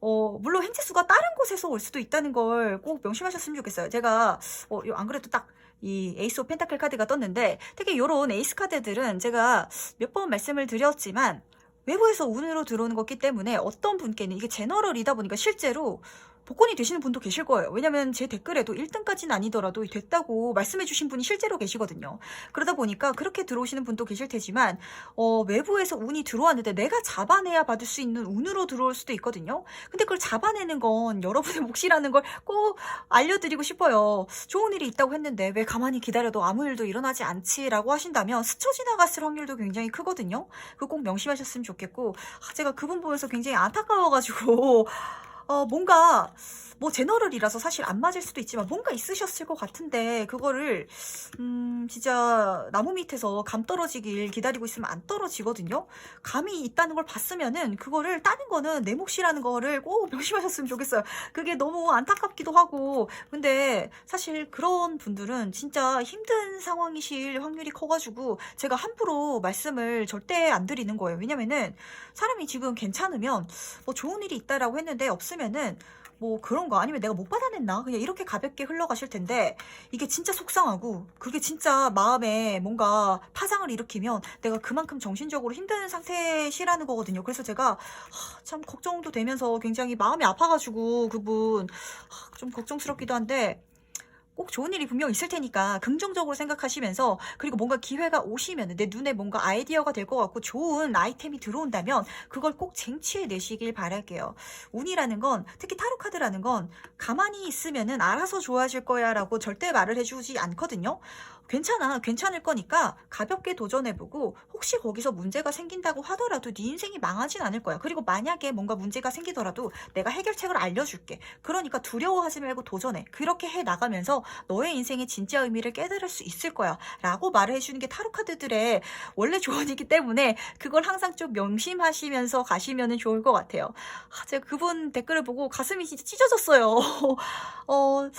물론 횡재수가 다른 곳에서 올 수도 있다는 걸 꼭 명심하셨으면 좋겠어요. 제가 안 그래도 딱 이 에이스 오브 펜타클 카드가 떴는데 특히 요런 에이스 카드들은 제가 몇 번 말씀을 드렸지만 외부에서 운으로 들어오는 거기 때문에 어떤 분께는 이게 제너럴이다 보니까 실제로 복권이 되시는 분도 계실 거예요. 왜냐면 제 댓글에도 1등까지는 아니더라도 됐다고 말씀해 주신 분이 실제로 계시거든요. 그러다 보니까 그렇게 들어오시는 분도 계실 테지만 외부에서 운이 들어왔는데 내가 잡아내야 받을 수 있는 운으로 들어올 수도 있거든요. 근데 그걸 잡아내는 건 여러분의 몫이라는 걸 꼭 알려드리고 싶어요. 좋은 일이 있다고 했는데 왜 가만히 기다려도 아무 일도 일어나지 않지라고 하신다면 스쳐 지나갔을 확률도 굉장히 크거든요. 그거 꼭 명심하셨으면 좋겠고 제가 그분 보면서 굉장히 안타까워가지고 뭔가 뭐 제너럴이라서 사실 안 맞을 수도 있지만 뭔가 있으셨을 것 같은데 그거를 진짜 나무 밑에서 감 떨어지길 기다리고 있으면 안 떨어지거든요. 감이 있다는 걸 봤으면은 그거를 따는 거는 내 몫이라는 거를 꼭 명심하셨으면 좋겠어요. 그게 너무 안타깝기도 하고. 근데 사실 그런 분들은 진짜 힘든 상황이실 확률이 커가지고 제가 함부로 말씀을 절대 안 드리는 거예요. 왜냐면은 사람이 지금 괜찮으면 뭐 좋은 일이 있다라고 했는데 없으면은 뭐 그런 거 아니면 내가 못 받아냈나 그냥 이렇게 가볍게 흘러가실 텐데 이게 진짜 속상하고 그게 진짜 마음에 뭔가 파장을 일으키면 내가 그만큼 정신적으로 힘든 상태시라는 거거든요. 그래서 제가 참 걱정도 되면서 굉장히 마음이 아파가지고 그분 좀 걱정스럽기도 한데 꼭 좋은 일이 분명 있을 테니까 긍정적으로 생각하시면서 그리고 뭔가 기회가 오시면 내 눈에 뭔가 아이디어가 될 것 같고 좋은 아이템이 들어온다면 그걸 꼭 쟁취해 내시길 바랄게요. 운이라는 건 특히 타로 카드라는 건 가만히 있으면은 알아서 좋아질 거야 라고 절대 말을 해주지 않거든요. 괜찮아 괜찮을 거니까 가볍게 도전해보고 혹시 거기서 문제가 생긴다고 하더라도 네 인생이 망하진 않을 거야. 그리고 만약에 뭔가 문제가 생기더라도 내가 해결책을 알려줄게. 그러니까 두려워하지 말고 도전해. 그렇게 해 나가면서 너의 인생의 진짜 의미를 깨달을 수 있을 거야 라고 말을 해주는 게 타로 카드들의 원래 조언이기 때문에 그걸 항상 좀 명심하시면서 가시면 좋을 것 같아요. 제가 그분 댓글을 보고 가슴이 진짜 찢어졌어요. 어,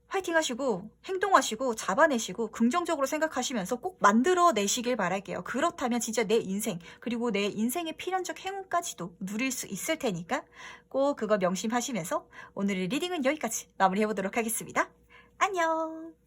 화이팅 하시고 행동하시고 잡아내시고 긍정적으로 생각하시면서 꼭 만들어내시길 바랄게요. 그렇다면 진짜 내 인생 그리고 내 인생의 필연적 행운까지도 누릴 수 있을 테니까 꼭 그거 명심하시면서 오늘의 리딩은 여기까지 마무리해보도록 하겠습니다. 안녕.